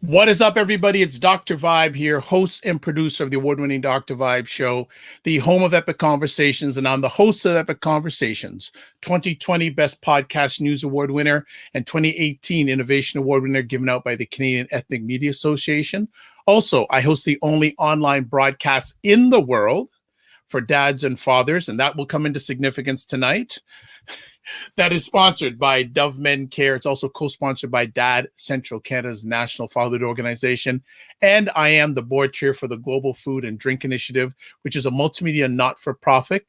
What is up, everybody? It's Dr. Vibe here, host and producer of the award-winning Dr. Vibe show, the home of Epic Conversations, and I'm the host of Epic Conversations, 2020 Best Podcast News Award winner and 2018 Innovation Award winner given out by the Canadian Ethnic Media Association. Also, I host the only online broadcast in the world for dads and fathers, and that will come into significance tonight. That is sponsored by Dove Men Care. It's also co-sponsored by Dad Central, Canada's national fatherhood organization. And I am the board chair for the Global Food and Drink Initiative, which is a multimedia not-for-profit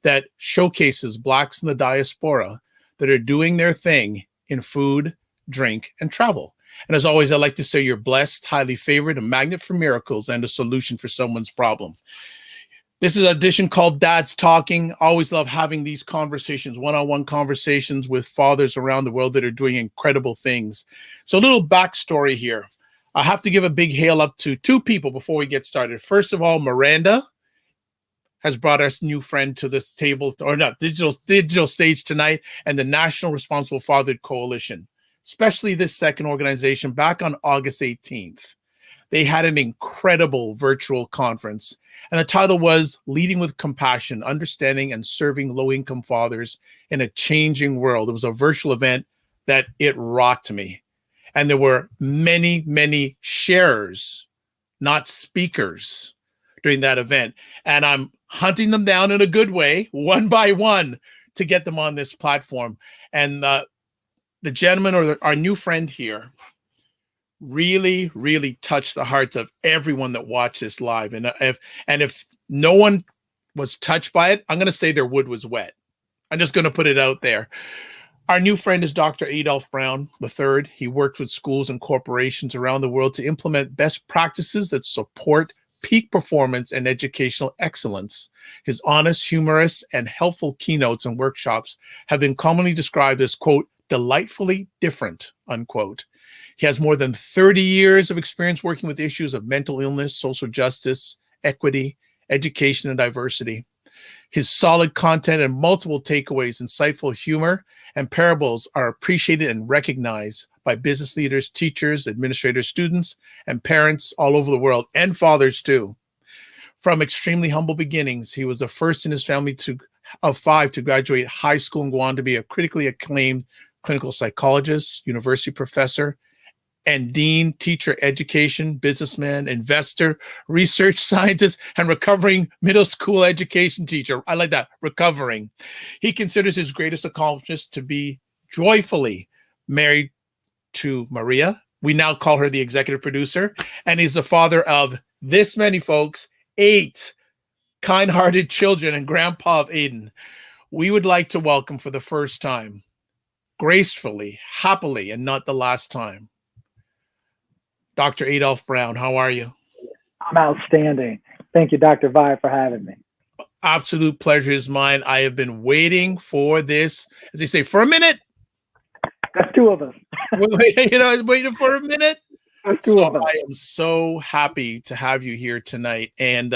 that showcases Blacks in the diaspora that are doing their thing in food, drink, and travel. And as always, I like to say you're blessed, highly favored, a magnet for miracles, and a solution for someone's problem. This is an edition called Dad's Talking. Always love having these conversations, one-on-one conversations with fathers around the world that are doing incredible things. So a little backstory here. I have to give a big hail up to two people before we get started. First of all, Miranda has brought us new friend to this table, or not, digital stage tonight, and the National Responsible Fatherhood Coalition, especially this second organization back on August 18th. They had an incredible virtual conference, and the title was Leading with Compassion, Understanding and Serving Low-Income Fathers in a Changing World. It was a virtual event that it rocked me. And there were many, many sharers, not speakers, during that event. And I'm hunting them down in a good way, one by one, to get them on this platform. And the gentleman, or our new friend here, really, really touched the hearts of everyone that watched this live. And if no one was touched by it, I'm going to say their wood was wet. I'm just going to put it out there. Our new friend is Dr. Adolph Brown III. He worked with schools and corporations around the world to implement best practices that support peak performance and educational excellence. His honest, humorous, and helpful keynotes and workshops have been commonly described as, quote, delightfully different, unquote. He has more than 30 years of experience working with issues of mental illness, social justice, equity, education, and diversity. His solid content and multiple takeaways, insightful humor, and parables are appreciated and recognized by business leaders, teachers, administrators, students, and parents all over the world, and fathers too. From extremely humble beginnings, he was the first in his family of five to graduate high school and go on to be a critically acclaimed clinical psychologist, university professor, and dean, teacher, education, businessman, investor, research scientist, and recovering middle school education teacher. I like that, recovering. He considers his greatest accomplishment to be joyfully married to Maria. We now call her the executive producer. And he's the father of this many folks, 8 kind-hearted children, and grandpa of Aiden. We would like to welcome for the first time, gracefully, happily, and not the last time, Dr. Adolph Brown. How are you? I'm outstanding. Thank you, Dr. Vi, for having me. Absolute pleasure is mine. I have been waiting for this, as they say, for a minute. That's 2 of us. Waiting for a minute. That's 2 of us. I am so happy to have you here tonight. And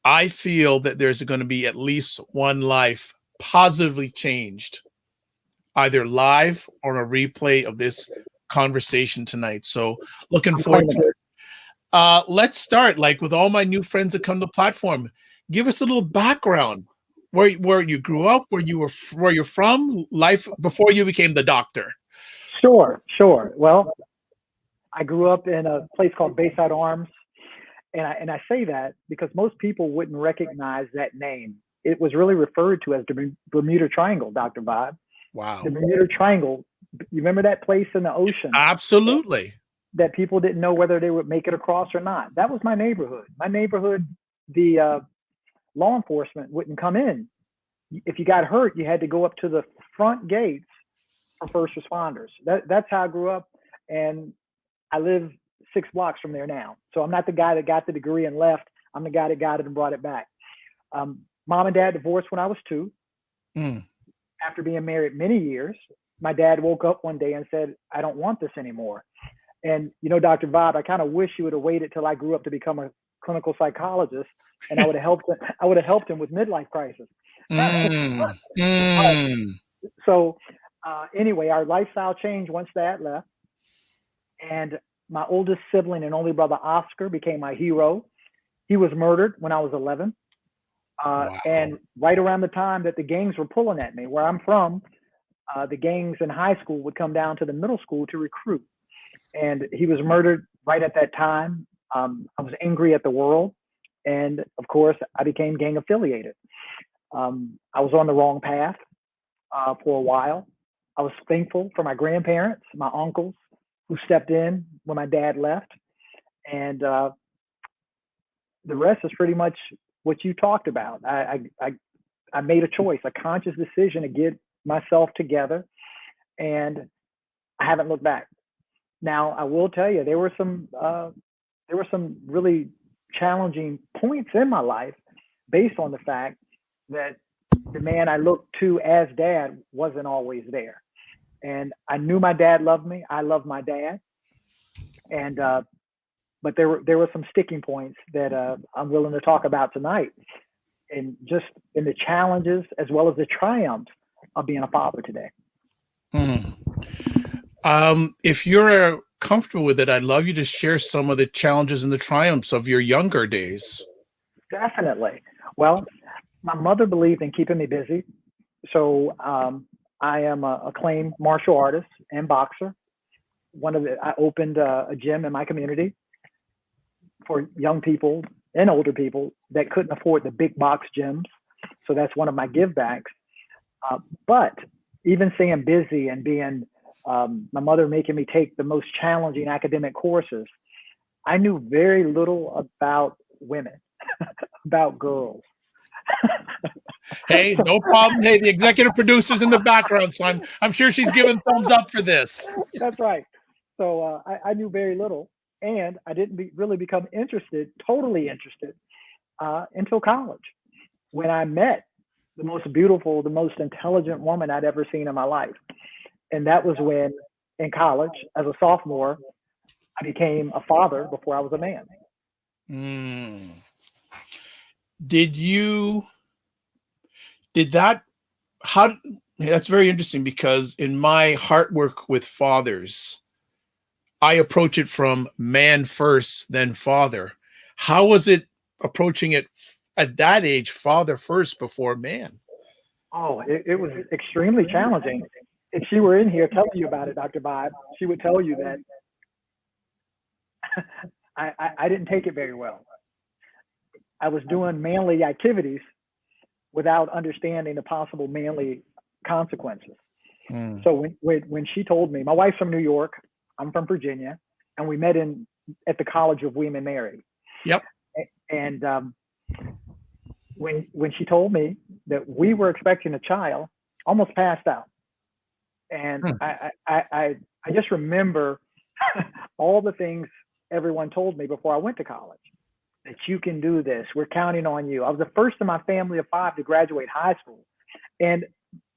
I feel that there's going to be at least one life positively changed, either live or a replay of this conversation tonight. So looking forward to it. Let's start, like with all my new friends that come to the platform. Give us a little background, where you grew up, where you're from, life before you became the doctor. Sure. Well, I grew up in a place called Bayside Arms, and I say that because most people wouldn't recognize that name. It was really referred to as the Bermuda Triangle, Dr. Vibe. Wow. The Bermuda Triangle. You remember that place in the ocean? Absolutely. That people didn't know whether they would make it across or not. That was my neighborhood. My neighborhood, the law enforcement wouldn't come in. If you got hurt, you had to go up to the front gates for first responders. That's how I grew up. And I live 6 blocks from there now. So I'm not the guy that got the degree and left. I'm the guy that got it and brought it back. Mom and dad divorced when I was 2. After being married many years, my dad woke up one day and said, I don't want this anymore. And, Dr. Bob, I kind of wish you would have waited till I grew up to become a clinical psychologist, and I would have helped him with midlife crisis. So anyway, our lifestyle changed once Dad left. And My oldest sibling and only brother, Oscar, became my hero. He was murdered when I was 11. Wow. And right around the time that the gangs were pulling at me, where I'm from, the gangs in high school would come down to the middle school to recruit. And he was murdered right at that time. I was angry at the world. And of course, I became gang affiliated. I was on the wrong path for a while. I was thankful for my grandparents, my uncles, who stepped in when my dad left. And the rest is pretty much what you talked about. I made a choice, a conscious decision to get myself together, and I haven't looked back. Now, I will tell you, there were some really challenging points in my life based on the fact that the man I looked to as dad wasn't always there. And I knew my dad loved me. I loved my dad. And but there were some sticking points that I'm willing to talk about tonight, and just in the challenges as well as the triumphs of being a father today. If you're comfortable with it, I'd love you to share some of the challenges and the triumphs of your younger days. Definitely. Well, my mother believed in keeping me busy. So I am an acclaimed martial artist and boxer. I opened a gym in my community for young people and older people that couldn't afford the big box gyms. So that's one of my give backs. But even staying busy and being my mother making me take the most challenging academic courses, I knew very little about women, about girls. Hey, no problem. Hey, the executive producer's in the background, so I'm sure she's giving thumbs up for this. That's right. So I knew very little, and I didn't really become totally interested, until college, when I met the most beautiful, the most intelligent woman I'd ever seen in my life. And that was when, in college, as a sophomore, I became a father before I was a man. That's very interesting, because in my heart work with fathers, I approach it from man first, then father. How was it approaching it at that age, father first before man? Oh, it was extremely challenging. If she were in here telling you about it, Dr. Bob, she would tell you that I didn't take it very well. I was doing manly activities without understanding the possible manly consequences. So when she told me, my wife's from New York, I'm from Virginia, and we met at the College of William and Mary. Yep. And when she told me that we were expecting a child, I almost passed out. And I just remember all the things everyone told me before I went to college, that you can do this. We're counting on you. I was the first in my family of 5 to graduate high school. And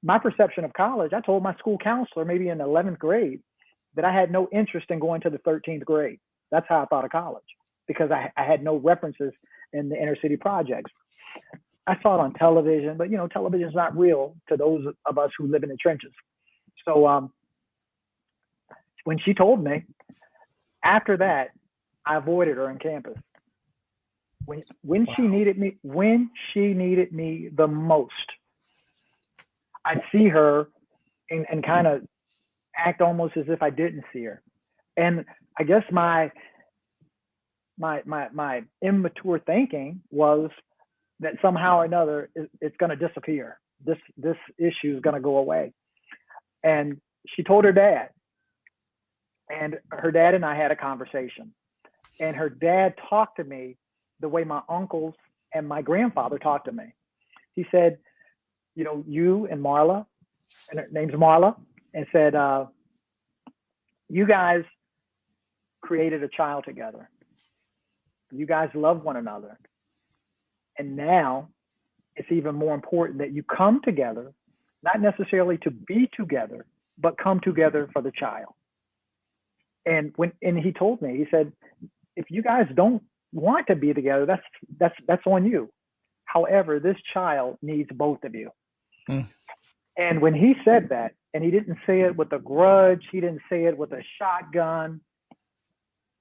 my perception of college, I told my school counselor maybe in 11th grade that I had no interest in going to the 13th grade. That's how I thought of college, because I had no references in the inner city projects. I saw it on television, but television is not real to those of us who live in the trenches. So when she told me, after that, I avoided her on campus. When she needed me the most, I'd see her and kind of act almost as if I didn't see her. And I guess my immature thinking was that somehow or another it's going to disappear. This issue is going to go away. And she told her dad, and her dad and I had a conversation, and her dad talked to me the way my uncles and my grandfather talked to me. He said, you and Marla, and her name's Marla, and said, you guys created a child together. You guys love one another. And now it's even more important that you come together, not necessarily to be together, but come together for the child. And he told me, he said, if you guys don't want to be together, that's on you. However, this child needs both of you. And when he said that, and he didn't say it with a grudge, he didn't say it with a shotgun,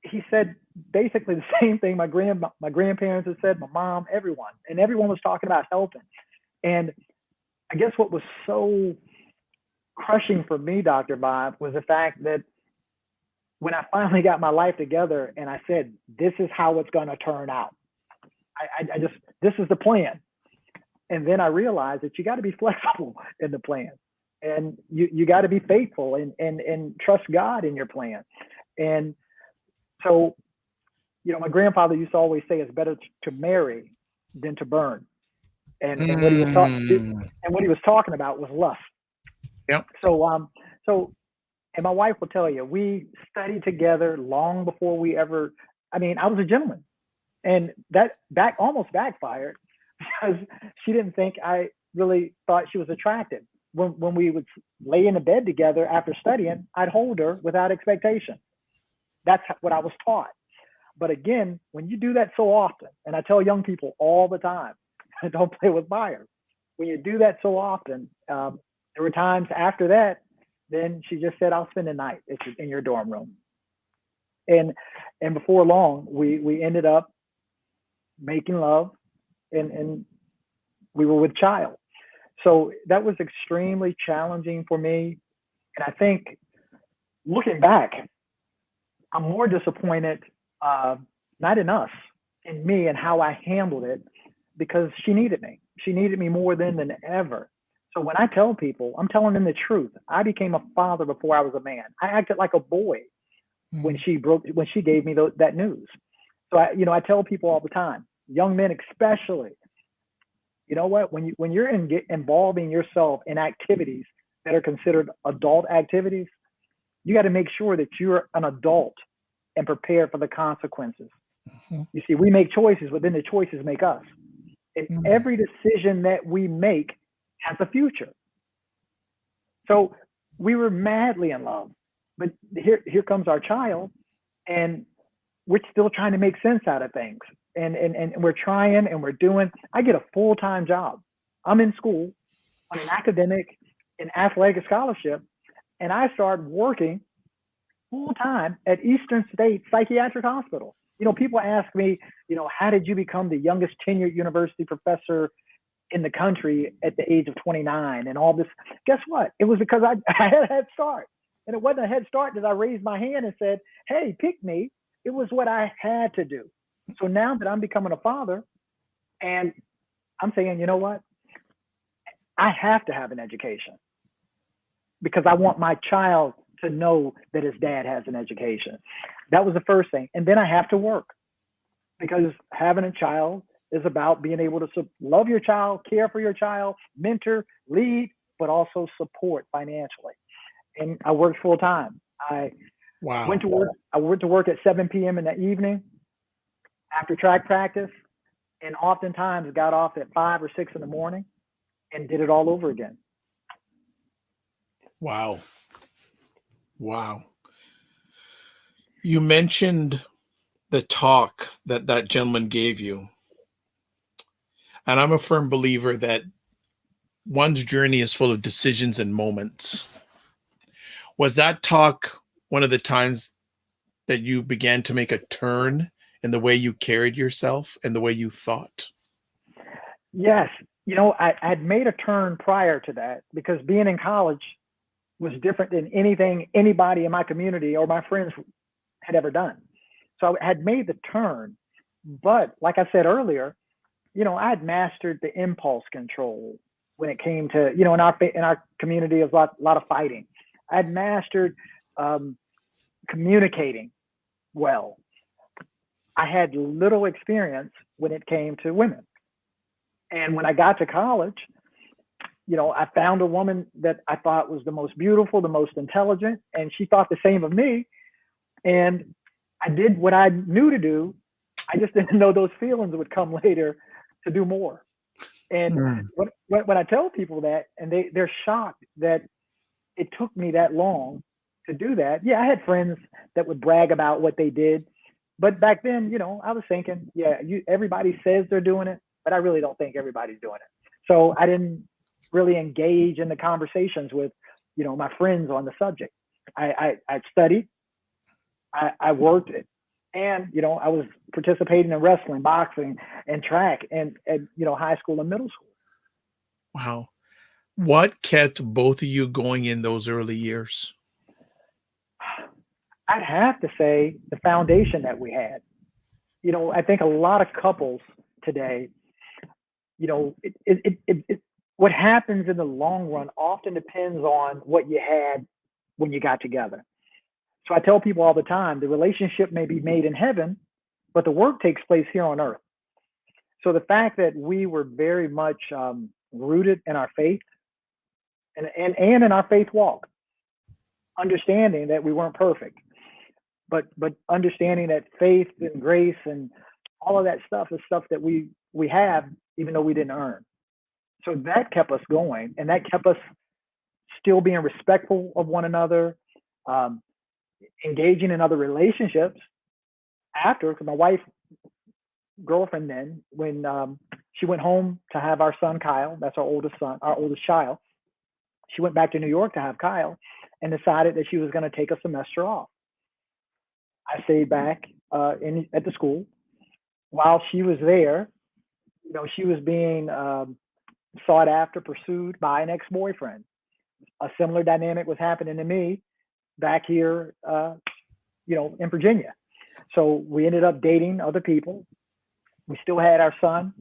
he said basically the same thing my grandparents had said, my mom, everyone. And everyone was talking about helping. And I guess what was so crushing for me, Dr. Bob, was the fact that when I finally got my life together and I said, this is how it's going to turn out. I just, this is the plan. And then I realized that you got to be flexible in the plan, and you got to be faithful and trust God in your plan. And so, you know, my grandfather used to always say it's better to marry than to burn. And what he was talking about was lust. Yep. So and my wife will tell you, we studied together long before we ever, I mean, I was a gentleman, and that almost backfired because she didn't think I really thought she was attractive. When we would lay in the bed together after studying, I'd hold her without expectation. That's what I was taught. But again, when you do that so often, and I tell young people all the time, don't play with fire. When you do that so often, there were times after that, then she just said, I'll spend the night in your dorm room. And before long, we ended up making love, and we were with child. So that was extremely challenging for me. And I think looking back, I'm more disappointed, not in us, in me and how I handled it, because she needed me. She needed me more than ever. So when I tell people, I'm telling them the truth. I became a father before I was a man. I acted like a boy when she gave me that news. So I tell people all the time, young men especially, you know what? When you're involving yourself in activities that are considered adult activities, you got to make sure that you're an adult and prepare for the consequences. You see, we make choices, but then the choices make us. And every decision that we make has a future. So we were madly in love, but here comes our child, and we're still trying to make sense out of things. And we're trying and we're doing. I get a full-time job. I'm in school on an academic and athletic scholarship, and I started working full-time at Eastern State Psychiatric Hospital. You know, people ask me, you know, how did you become the youngest tenured university professor in the country at the age of 29 and all this? Guess what? It was because I had a head start. And it wasn't a head start that I raised my hand and said, hey, pick me. It was what I had to do. So now that I'm becoming a father, and I'm saying, you know what? I have to have an education because I want my child to know that his dad has an education. That was the first thing. And then I have to work, because having a child is about being able to love your child, care for your child, mentor, lead, but also support financially. And I worked full time. I went to work. I went to work at 7 p.m. in the evening after track practice, and oftentimes got off at 5 or 6 in the morning and did it all over again. Wow. You mentioned the talk that gentleman gave you. And I'm a firm believer that one's journey is full of decisions and moments. Was that talk one of the times that you began to make a turn in the way you carried yourself and the way you thought? Yes. You know, I had made a turn prior to that, because being in college was different than anything anybody in my community or my friends had ever done. So I had made the turn, but like I said earlier, you know, I had mastered the impulse control when it came to, you know, in our community, there's a lot of fighting. I had mastered communicating well. I had little experience when it came to women. And when I got to college, you know, I found a woman that I thought was the most beautiful, the most intelligent, and she thought the same of me. And I did what I knew to do. I just didn't know those feelings would come later to do more. And when I tell people that, and they're shocked that it took me that long to do that. Yeah, I had friends that would brag about what they did. But back then, you know, I was thinking, yeah, everybody says they're doing it, but I really don't think everybody's doing it. So I didn't really engage in the conversations with, my friends on the subject. I studied, I worked And, I was participating in wrestling, boxing, and track and high school and middle school. Wow. What kept both of you going in those early years? I'd have to say the foundation that we had. I think a lot of couples today, what happens in the long run often depends on what you had when you got together. So I tell people all the time, the relationship may be made in heaven, but the work takes place here on earth. So the fact that we were very much rooted in our faith and in our faith walk, understanding that we weren't perfect, but understanding that faith and grace and all of that stuff is stuff that we have, even though we didn't earn. So that kept us going, and that kept us still being respectful of one another, engaging in other relationships after, because my wife, girlfriend then, when she went home to have our son Kyle, that's our oldest child, she went back to New York to have Kyle and decided that she was going to take a semester off. I stayed back at the school. While she was there, she was being sought after, pursued by an ex-boyfriend. A similar dynamic was happening to me back here, in Virginia. So we ended up dating other people. We still had our son.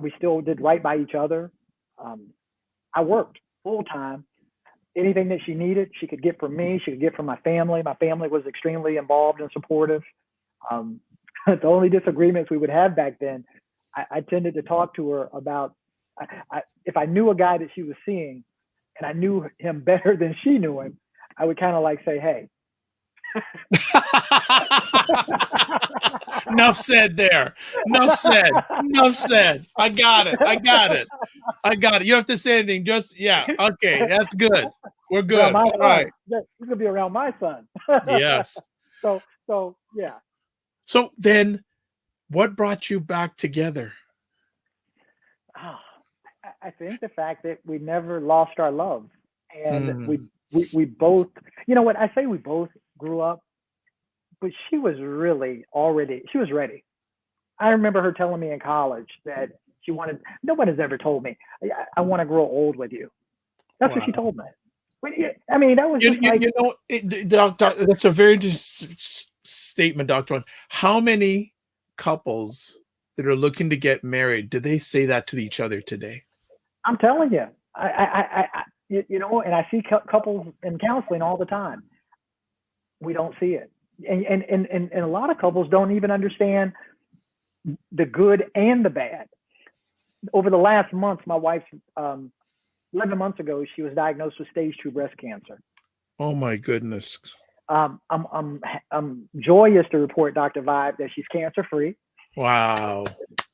We still did right by each other. I worked full time. Anything that she needed, she could get from me. She could get from my family. My family was extremely involved and supportive. The only disagreements we would have back then, I tended to talk to her about, if I knew a guy that she was seeing and I knew him better than she knew him, I would kind of like say, hey. Enough said there. Enough said. Enough said. I got it. You don't have to say anything. Just, yeah. Okay. That's good. We're good. All right. He's going to be around my son. Yes. So yeah. So then what brought you back together? I think the fact that we never lost our love, and we both, I say we both grew up, but she was ready. I remember her telling me in college that nobody's ever told me, I want to grow old with you. That's what she told me. I mean, that was that's a very statement, Dr. How many couples that are looking to get married, do they say that to each other today? I'm telling you, and I see couples in counseling all the time. We don't see it. And a lot of couples don't even understand the good and the bad. Over the last month, my wife, 11 months ago, she was diagnosed with stage 2 breast cancer. Oh my goodness. I'm joyous to report, Dr. Vibe, that she's cancer-free. Wow.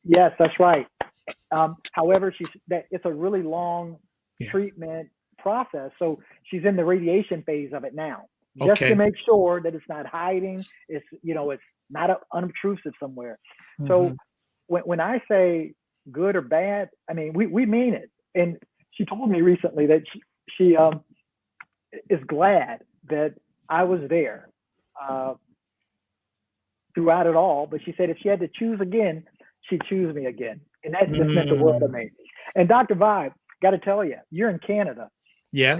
Yes, that's right. However, it's a really long treatment process. So she's in the radiation phase of it now, just to make sure that it's not hiding. It's not unobtrusive somewhere. Mm-hmm. So when I say good or bad, I mean, we mean it. And she told me recently that she is glad that I was there throughout it all. But she said if she had to choose again, she'd choose me again. And that just meant the world to me. And Dr. Vibe, got to tell you, you're in Canada. Yes.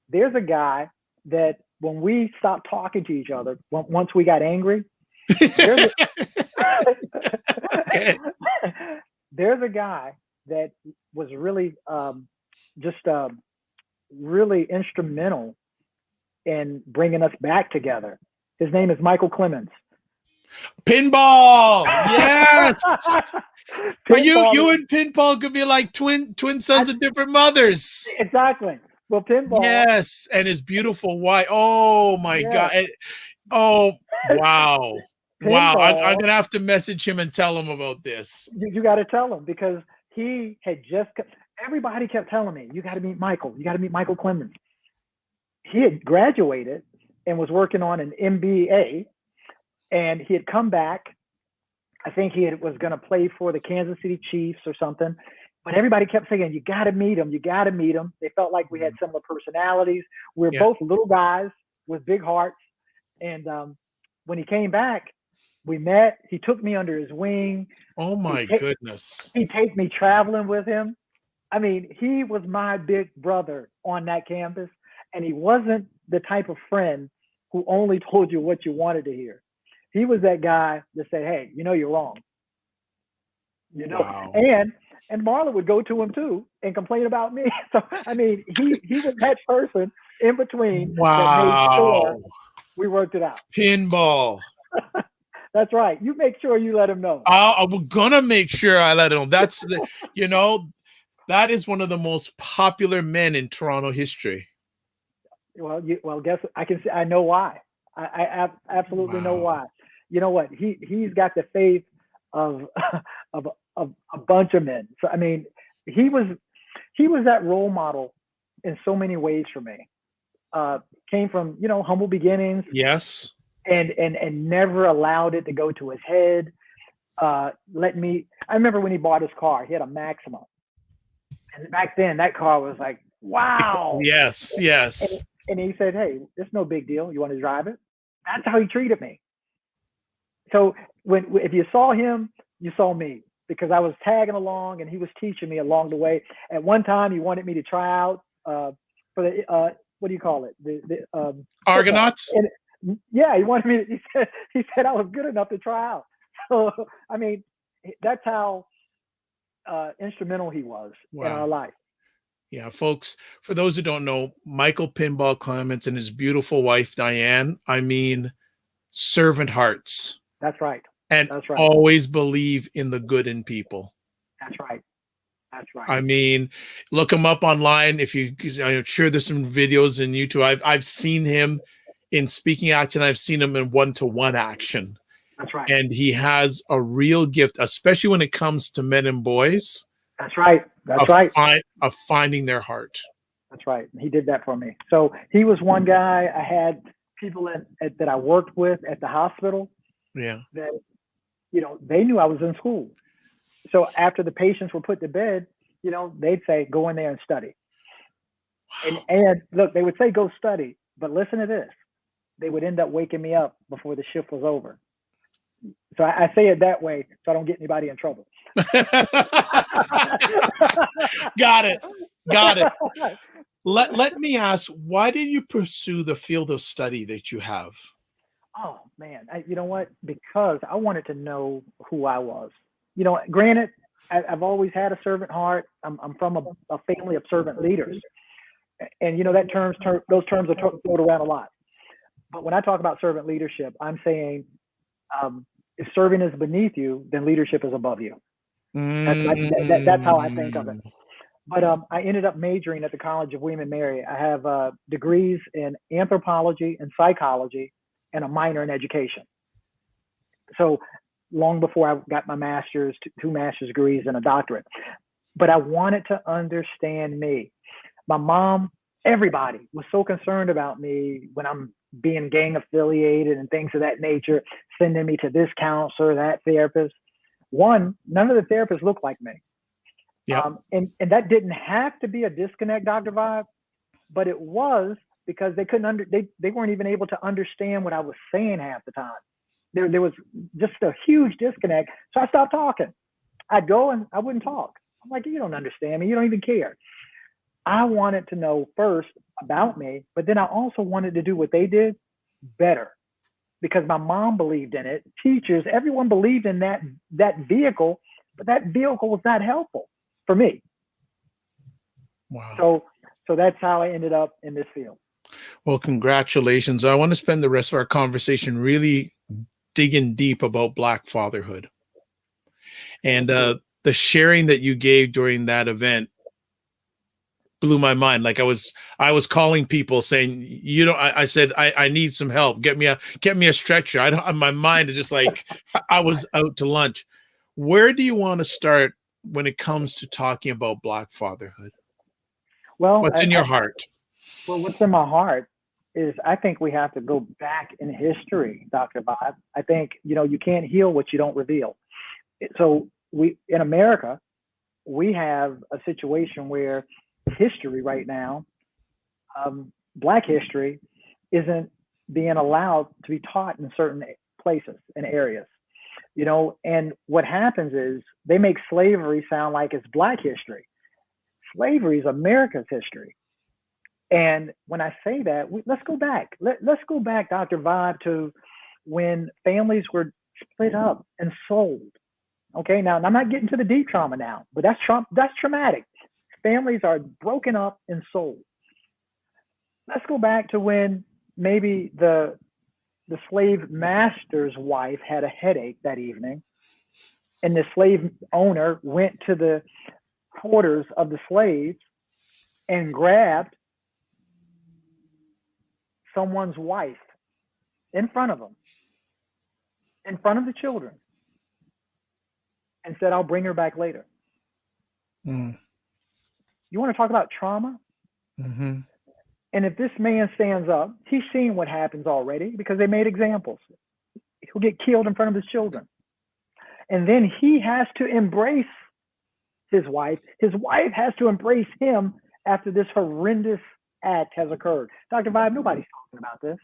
There's a guy that when we stopped talking to each other, once we got angry, there's a guy that was really really instrumental in bringing us back together. His name is Michael Clemens. Pinball, yes. You and Pinball could be like twin sons of different mothers. Exactly. Well, Pinball. Yes, and his beautiful wife. Oh my God. Oh wow. Pinball, wow. I'm gonna have to message him and tell him about this. You got to tell him, because he had everybody kept telling me, you got to meet Michael. You got to meet Michael Clemens. He had graduated and was working on an MBA. And he had come back. I think he was going to play for the Kansas City Chiefs or something. But everybody kept saying, you got to meet him. You got to meet him. They felt like we had similar personalities. We're both little guys with big hearts. And when he came back, We met. He took me under his wing. Oh my goodness. He'd take me traveling with him. I mean, he was my big brother on that campus, and he wasn't the type of friend who only told you what you wanted to hear. He was that guy that said, "Hey, you know you're wrong." You know, Wow. and Marla would go to him too and complain about me. So I mean, he was that person in between that made sure Wow. we worked it out. Pinball. That's right. You make sure you let him know. I'm gonna make sure I let him. That's the, you know, that is one of the most popular men in Toronto history. Well, guess what? I can say I know why. I absolutely know Wow. why. You know what? He's got the faith of of a bunch of men. So I mean, he was that role model in so many ways for me. Came from, you know, humble beginnings, Yes. and never allowed it to go to his head. I remember when he bought his car, he had a Maxima, and back then that car was like, wow. Yes. Yes. And he said, "Hey, it's no big deal. You want to drive it?" That's how he treated me. So if you saw him, you saw me, because I was tagging along and he was teaching me along the way. At one time, he wanted me to try out for the what do you call it? The Argonauts. And, yeah, he wanted me. He said I was good enough to try out. So I mean, that's how instrumental he was in our life. Yeah, folks, for those who don't know, Michael Pinball Clements and his beautiful wife, Diane, I mean, servant hearts. That's right. And That's right. always believe in the good in people. That's right. That's right. I mean, look him up online. I'm sure there's some videos in YouTube. I've seen him in speaking action. I've seen him in one-to-one action. That's right. And he has a real gift, especially when it comes to men and boys. That's right. That's right. Of finding their heart. That's right. He did that for me. So he was one guy. I had people that I worked with at the hospital. Yeah. That, you know, they knew I was in school. So after the patients were put to bed, you know, they'd say, "Go in there and study." Wow. And look, they would say, "Go study," but listen to this. They would end up waking me up before the shift was over. So I say it that way so I don't get anybody in trouble. Got it. Let me ask, why did you pursue the field of study that you have? Oh man, you know what? Because I wanted to know who I was. You know, granted, I've always had a servant heart. I'm from a family of servant leaders, and you know those terms are thrown around a lot. But when I talk about servant leadership, I'm saying if serving is beneath you, then leadership is above you. That's how I think of it. But I ended up majoring at the College of William and Mary. I have degrees in anthropology and psychology and a minor in education. So long before I got my master's, two master's degrees and a doctorate. But I wanted to understand me. My mom, everybody was so concerned about me when I'm being gang affiliated and things of that nature, sending me to this counselor, that therapist. One, none of the therapists looked like me. Yep. And that didn't have to be a disconnect, Dr. Vibe, but it was because they couldn't they weren't even able to understand what I was saying half the time. There was just a huge disconnect. So I stopped talking. I'd go and I wouldn't talk. I'm like, "You don't understand me. You don't even care." I wanted to know first about me, but then I also wanted to do what they did better, because my mom believed in it. Teachers, everyone believed in that vehicle, but that vehicle was not helpful for me. Wow. So that's how I ended up in this field. Well, congratulations. I want to spend the rest of our conversation really digging deep about Black fatherhood. And the sharing that you gave during that event blew my mind. Like I was calling people saying, "You know," I said, I need some help. Get me a stretcher. I don't. My mind is just like I was out to lunch. Where do you want to start when it comes to talking about Black fatherhood? Well, what's in your heart? Well, what's in my heart is I think we have to go back in history, Dr. Bob. I think, you know, you can't heal what you don't reveal. So in America, we have a situation where history right now, Black history, isn't being allowed to be taught in certain places and areas. And what happens is they make slavery sound like it's Black history. Slavery is America's history. And when I say that, let's go back. Let's go back, Dr. Vibe, to when families were split up and sold. Okay, now I'm not getting to the deep trauma now, but that's traumatic. Families are broken up and sold. Let's go back to when maybe the slave master's wife had a headache that evening, and the slave owner went to the quarters of the slaves and grabbed someone's wife in front of them, in front of the children, and said, "I'll bring her back later." Mm. You want to talk about trauma? Mm-hmm. And if this man stands up, he's seen what happens already because they made examples. He'll get killed in front of his children. And then he has to embrace his wife. His wife has to embrace him after this horrendous act has occurred. Dr. Vibe, nobody's talking about this.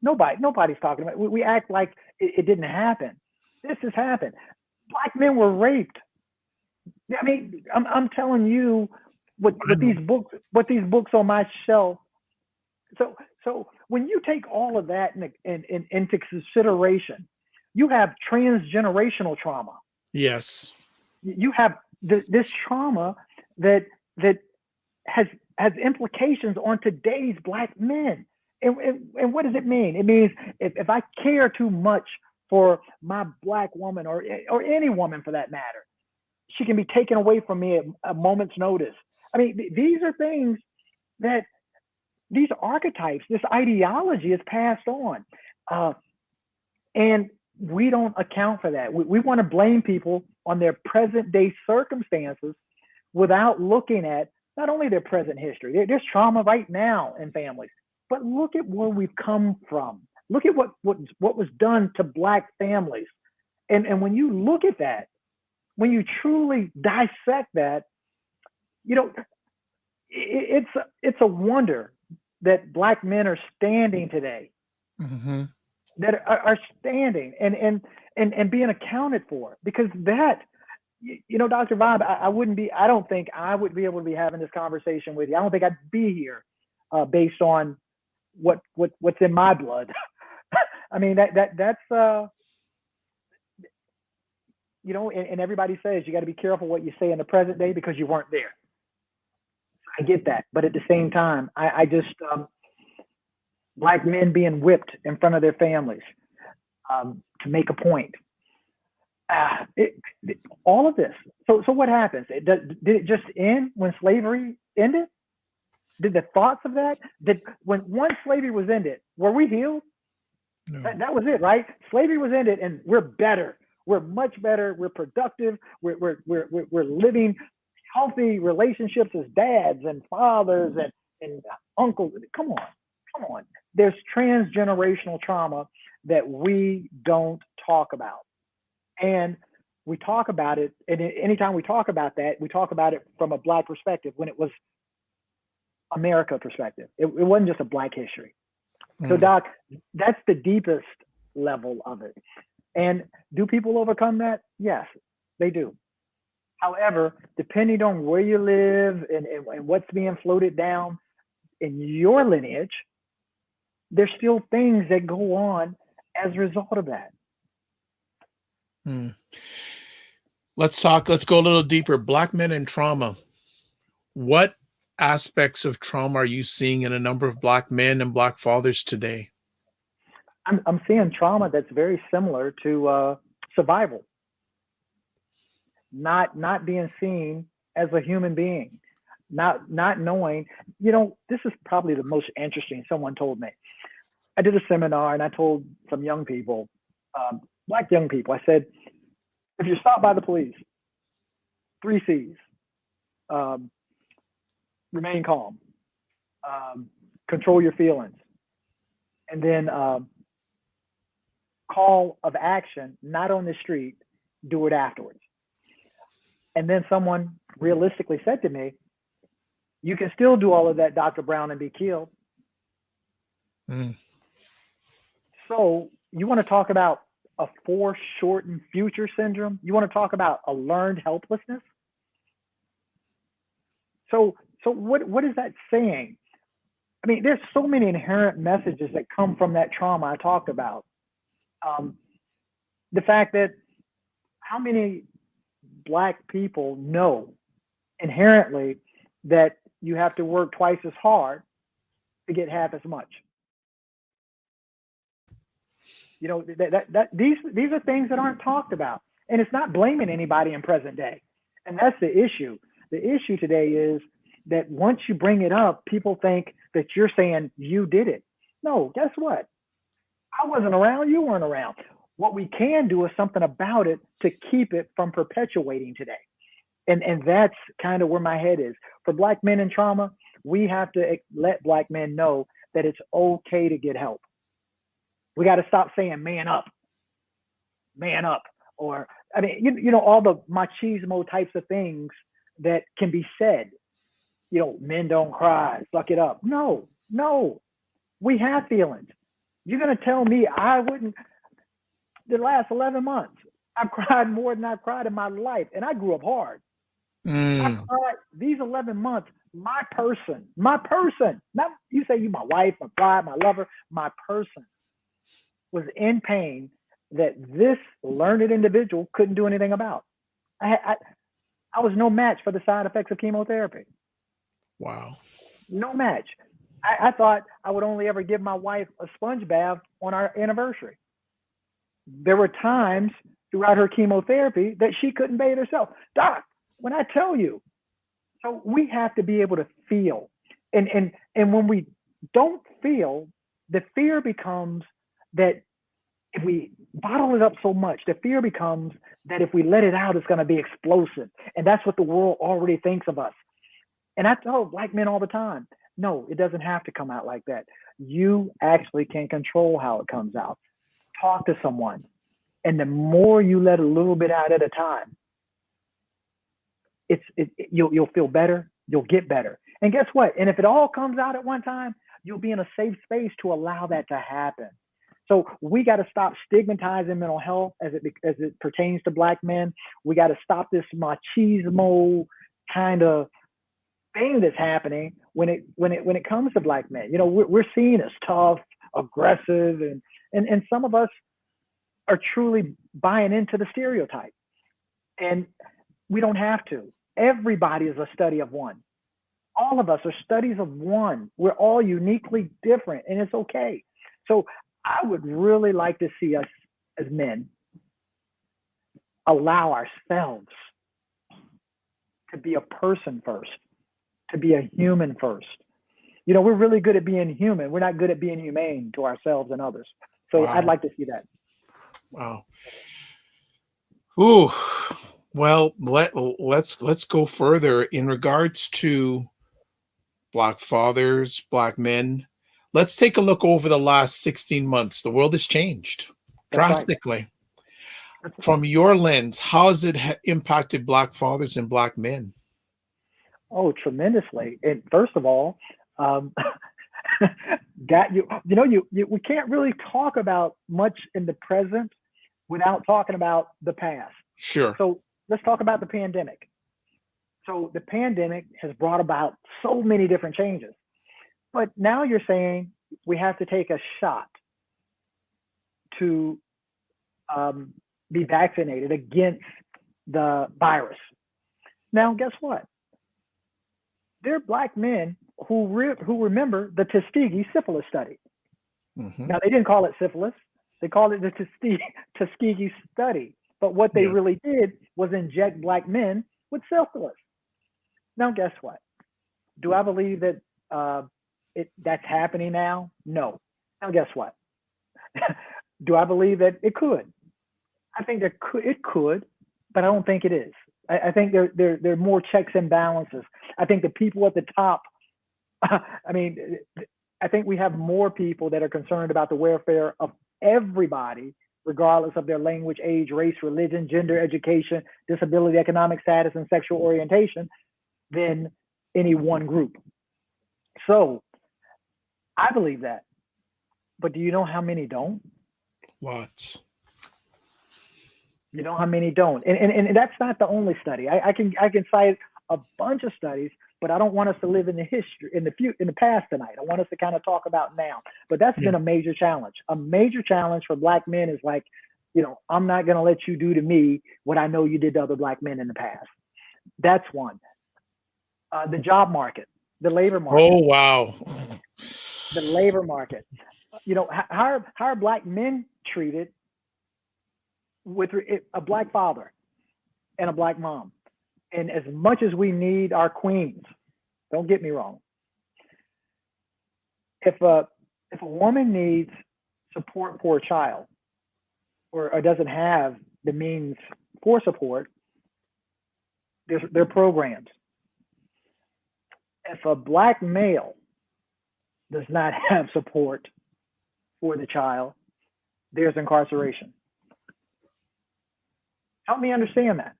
Nobody's talking about it. We act like it didn't happen. This has happened. Black men were raped. I mean, I'm telling you what these books on my shelf. So when you take all of that into consideration, you have transgenerational trauma. Yes. You have this trauma that has implications on today's Black men. And what does it mean? It means if I care too much for my Black woman or any woman for that matter, she can be taken away from me at a moment's notice. I mean, these are things that these archetypes, this ideology is passed on. And we don't account for that. We want to blame people on their present day circumstances without looking at not only their present history. There's trauma right now in families, but look at where we've come from. Look at what was done to Black families. And when you look at that, when you truly dissect that, it's a wonder that Black men are standing today, Mm-hmm. that are standing and being accounted for. Because that, Dr. Vibe, I don't think I would be able to be having this conversation with you. I don't think I'd be here based on what's in my blood. I mean, that's and everybody says you got to be careful what you say in the present day because you weren't there. I get that, but at the same time, I just Black men being whipped in front of their families to make a point. All of this. So what happens? Did it just end when slavery ended? Did the thoughts of that? When once slavery was ended, were we healed? No. That was it, right? Slavery was ended, and we're better. We're much better. We're productive. We're living healthy relationships as dads and fathers and uncles. Come on. There's transgenerational trauma that we don't talk about. And we talk about it, and anytime we talk about that, we talk about it from a Black perspective when it was America perspective. It wasn't just a Black history. So Doc, that's the deepest level of it. And do people overcome that? Yes, they do. However, depending on where you live and what's being floated down in your lineage, there's still things that go on as a result of that. Let's go a little deeper. Black men and trauma. What aspects of trauma are you seeing in a number of Black men and Black fathers today? I'm seeing trauma that's very similar to survival. Not being seen as a human being, not knowing, this is probably the most interesting. Someone told me, I did a seminar and I told some young people, Black young people, I said, if you're stopped by the police, 3 C's, remain calm, control your feelings, and then call of action, not on the street, do it afterwards. And then someone realistically said to me, you can still do all of that, Dr. Brown, and be killed. So you want to talk about a foreshortened future syndrome. You want to talk about a learned helplessness? So what is that saying? I mean, there's so many inherent messages that come from that trauma I talked about. The fact that how many Black people know inherently that you have to work twice as hard to get half as much. You know, these are things that aren't talked about. And it's not blaming anybody in present day. And that's the issue. The issue today is that once you bring it up, people think that you're saying you did it. No, guess what? I wasn't around, you weren't around. What we can do is something about it to keep it from perpetuating today. And that's kind of where my head is. For Black men in trauma, we have to let Black men know that it's okay to get help. We got to stop saying man up, or I mean, you know, all the machismo types of things that can be said. You know, men don't cry, suck it up. No, we have feelings. You're gonna tell me I wouldn't? The last 11 months, I've cried more than I've cried in my life, and I grew up hard. I cried these 11 months. My person, not you say you my wife, my bride, my lover, my person was in pain that this learned individual couldn't do anything about. I was no match for the side effects of chemotherapy. Wow. No match. I thought I would only ever give my wife a sponge bath on our anniversary. There were times throughout her chemotherapy that she couldn't bathe herself. Doc, when I tell you, so we have to be able to feel. And when we don't feel, the fear becomes that if we bottle it up so much, the fear becomes that if we let it out, it's going to be explosive. And that's what the world already thinks of us. And I tell Black men all the time, no, it doesn't have to come out like that. You actually can control how it comes out. Talk to someone. And the more you let a little bit out at a time, you'll feel better, you'll get better. And guess what? And if it all comes out at one time, you'll be in a safe space to allow that to happen. So we got to stop stigmatizing mental health as it pertains to Black men. We got to stop this machismo kind of thing that's happening when it comes to Black men. You know, we're seen as tough, aggressive, and some of us are truly buying into the stereotype. And we don't have to. Everybody is a study of one. All of us are studies of one. We're all uniquely different, and it's okay. So I would really like to see us as men allow ourselves to be a person first, to be a human first. You know, we're really good at being human. We're not good at being humane to ourselves and others. So wow. I'd like to see that. Wow. Ooh. Well, let's go further in regards to Black fathers, Black men. Let's take a look over the last 16 months. The world has changed drastically. Right. From your lens, how has it impacted Black fathers and Black men? Oh, tremendously. And first of all, we can't really talk about much in the present without talking about the past. Sure. So let's talk about the pandemic. So the pandemic has brought about so many different changes. But now you're saying we have to take a shot to be vaccinated against the virus. Now, guess what? There are Black men who remember the Tuskegee syphilis study. Mm-hmm. Now, they didn't call it syphilis. They called it the Tuskegee study. But what they really did was inject Black men with syphilis. Now, guess what? Do I believe that that's happening now? No. Now, guess what? Do I believe that it could? I think it could, but I don't think it is. I think there are more checks and balances. I think the people at the top, I think we have more people that are concerned about the welfare of everybody, regardless of their language, age, race, religion, gender, education, disability, economic status, and sexual orientation than any one group. So I believe that. But do you know how many don't? Lots. You know how many don't, and that's not the only study. I can cite a bunch of studies, but I don't want us to live in the history, in the past tonight. I want us to kind of talk about now. But that's been a major challenge. A major challenge for Black men is like, I'm not going to let you do to me what I know you did to other Black men in the past. That's one. The job market, the labor market. Oh, wow. The labor market. How are Black men treated with a Black father and a Black mom? And as much as we need our queens, don't get me wrong. If a woman needs support for a child or doesn't have the means for support, there are programs. If a Black male does not have support for the child, there's incarceration. Help me understand that.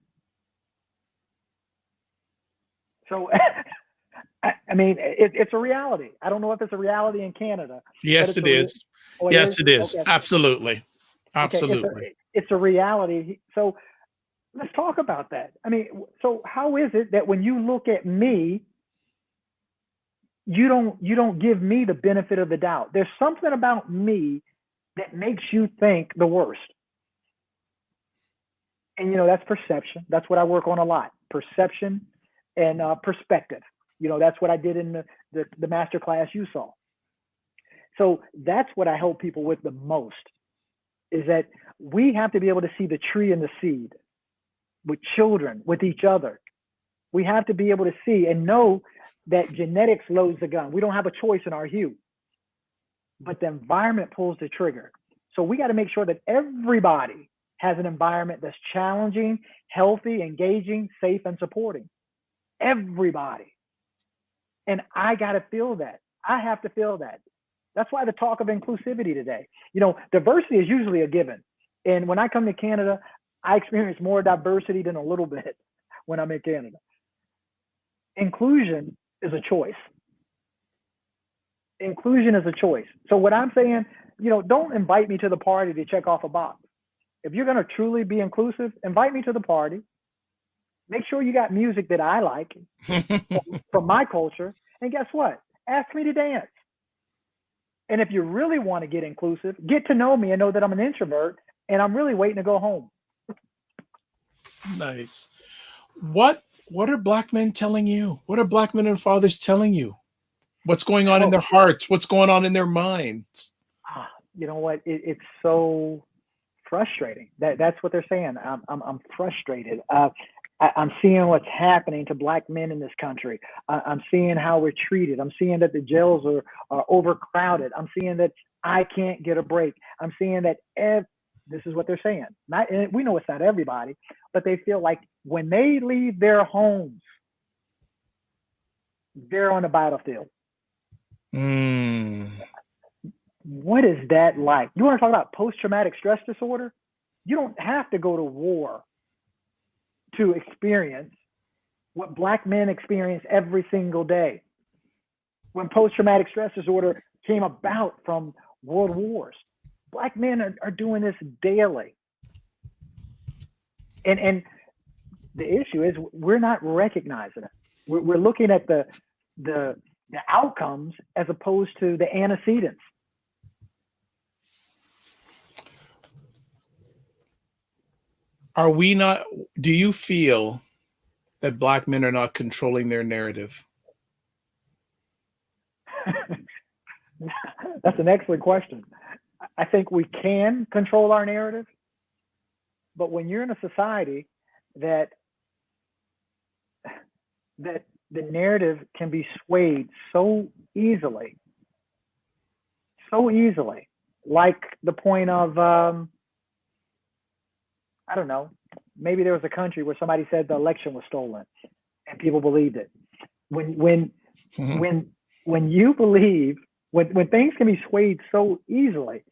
So, I mean, it's a reality. I don't know if it's a reality in Canada. Yes, it is. Yes, it is. Okay. Absolutely. Absolutely. Okay. It's a reality. So let's talk about that. I mean, so how is it that when you look at me, you don't give me the benefit of the doubt? There's something about me that makes you think the worst. And, that's perception. That's what I work on a lot. Perception and perspective. That's what I did in the master class you saw. So that's what I help people with the most, is that we have to be able to see the tree and the seed with children, with each other. We have to be able to see and know that genetics loads the gun. We don't have a choice in our hue, but the environment pulls the trigger. So we got to make sure that everybody has an environment that's challenging, healthy, engaging, safe, and supporting. Everybody. And I got to feel that. I have to feel that. That's why the talk of inclusivity today. Diversity is usually a given. And when I come to Canada, I experience more diversity than a little bit when I'm in Canada. Inclusion is a choice. Inclusion is a choice. So what I'm saying, don't invite me to the party to check off a box. If you're going to truly be inclusive, invite me to the party. Make sure you got music that I like from my culture. And guess what? Ask me to dance. And if you really want to get inclusive, get to know me and know that I'm an introvert and I'm really waiting to go home. Nice. What are Black men telling you? What are Black men and fathers telling you? What's going on in their hearts? What's going on in their minds? You know what? It's so frustrating. That's what they're saying. I'm frustrated. I'm seeing what's happening to Black men in this country. I'm seeing how we're treated. I'm seeing that the jails are overcrowded. I'm seeing that I can't get a break. I'm seeing that this is what they're saying. We know it's not everybody, but they feel like when they leave their homes, they're on the battlefield. What is that like? You want to talk about post-traumatic stress disorder? You don't have to go to war to experience what Black men experience every single day. When post-traumatic stress disorder came about from world wars, Black men are doing this daily. And the issue is we're not recognizing it. We're looking at the outcomes as opposed to the antecedents. Do you feel that Black men are not controlling their narrative? That's an excellent question. I think we can control our narrative, but when you're in a society that the narrative can be swayed so easily, like the point of, I don't know, maybe there was a country where somebody said the election was stolen and people believed it. When you believe, when things can be swayed so easily,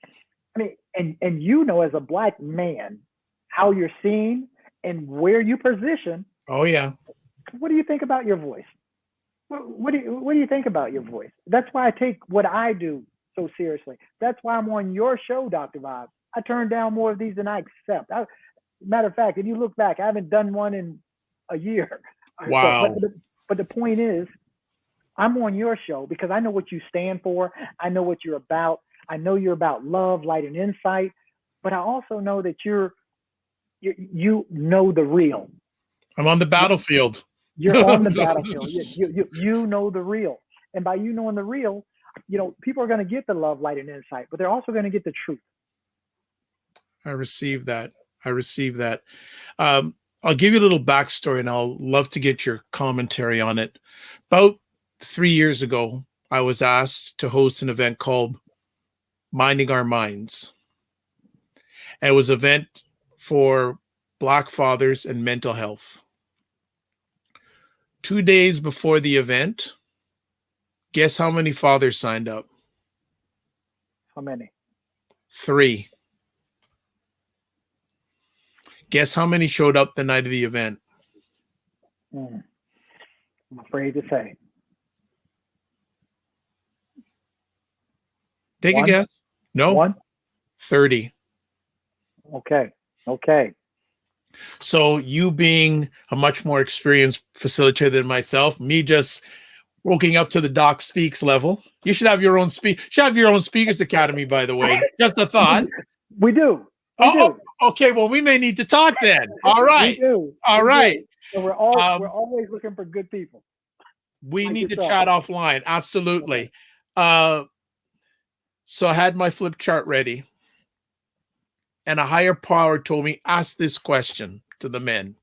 I mean, and as a Black man, how you're seen and where you position. Oh yeah. What do you think about your voice? What do you think about your voice? That's why I take what I do so seriously. That's why I'm on your show, Dr. Vibe. I turn down more of these than I accept. Matter of fact, if you look back, I haven't done one in a year. Wow. But the point is, I'm on your show because I know what you stand for. I know what you're about. I know you're about love, light, and insight. But I also know that you know the real. I'm on the battlefield. You're on the battlefield. You know the real. And by you knowing the real, people are going to get the love, light, and insight, but they're also going to get the truth. I received that. I'll give you a little backstory, and I'll love to get your commentary on it. About 3 years ago, I was asked to host an event called Minding Our Minds. And it was an event for Black fathers and mental health. 2 days before the event, guess how many fathers signed up? How many? 3. Guess how many showed up the night of the event? I'm afraid to say. Take a guess. No. 1? 30. Okay. So you being a much more experienced facilitator than myself, me just working up to the Doc Speaks level. You should have your own speakers academy, by the way. Just a thought. We do. Okay. Well, we may need to talk then. All right. We do. All right. So we're always looking for good people. We need to chat offline. Absolutely. So I had my flip chart ready, and a higher power told me, ask this question to the men.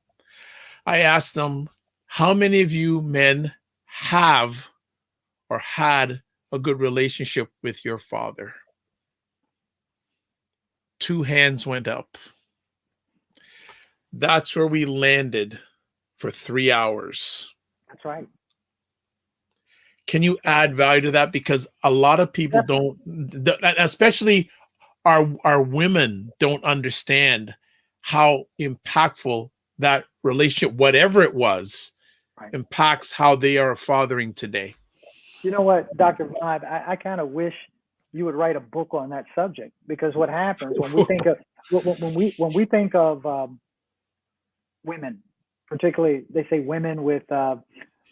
I asked them, how many of you men have or had a good relationship with your father? 2 hands went up. That's where we landed for 3 hours. That's right. Can you add value to that? Because a lot of people don't, especially our women, don't understand how impactful that relationship, whatever it was, impacts how they are fathering today. You know what, Dr. Vibe, I kind of wish you would write a book on that subject, because what happens when we think of women, particularly they say women with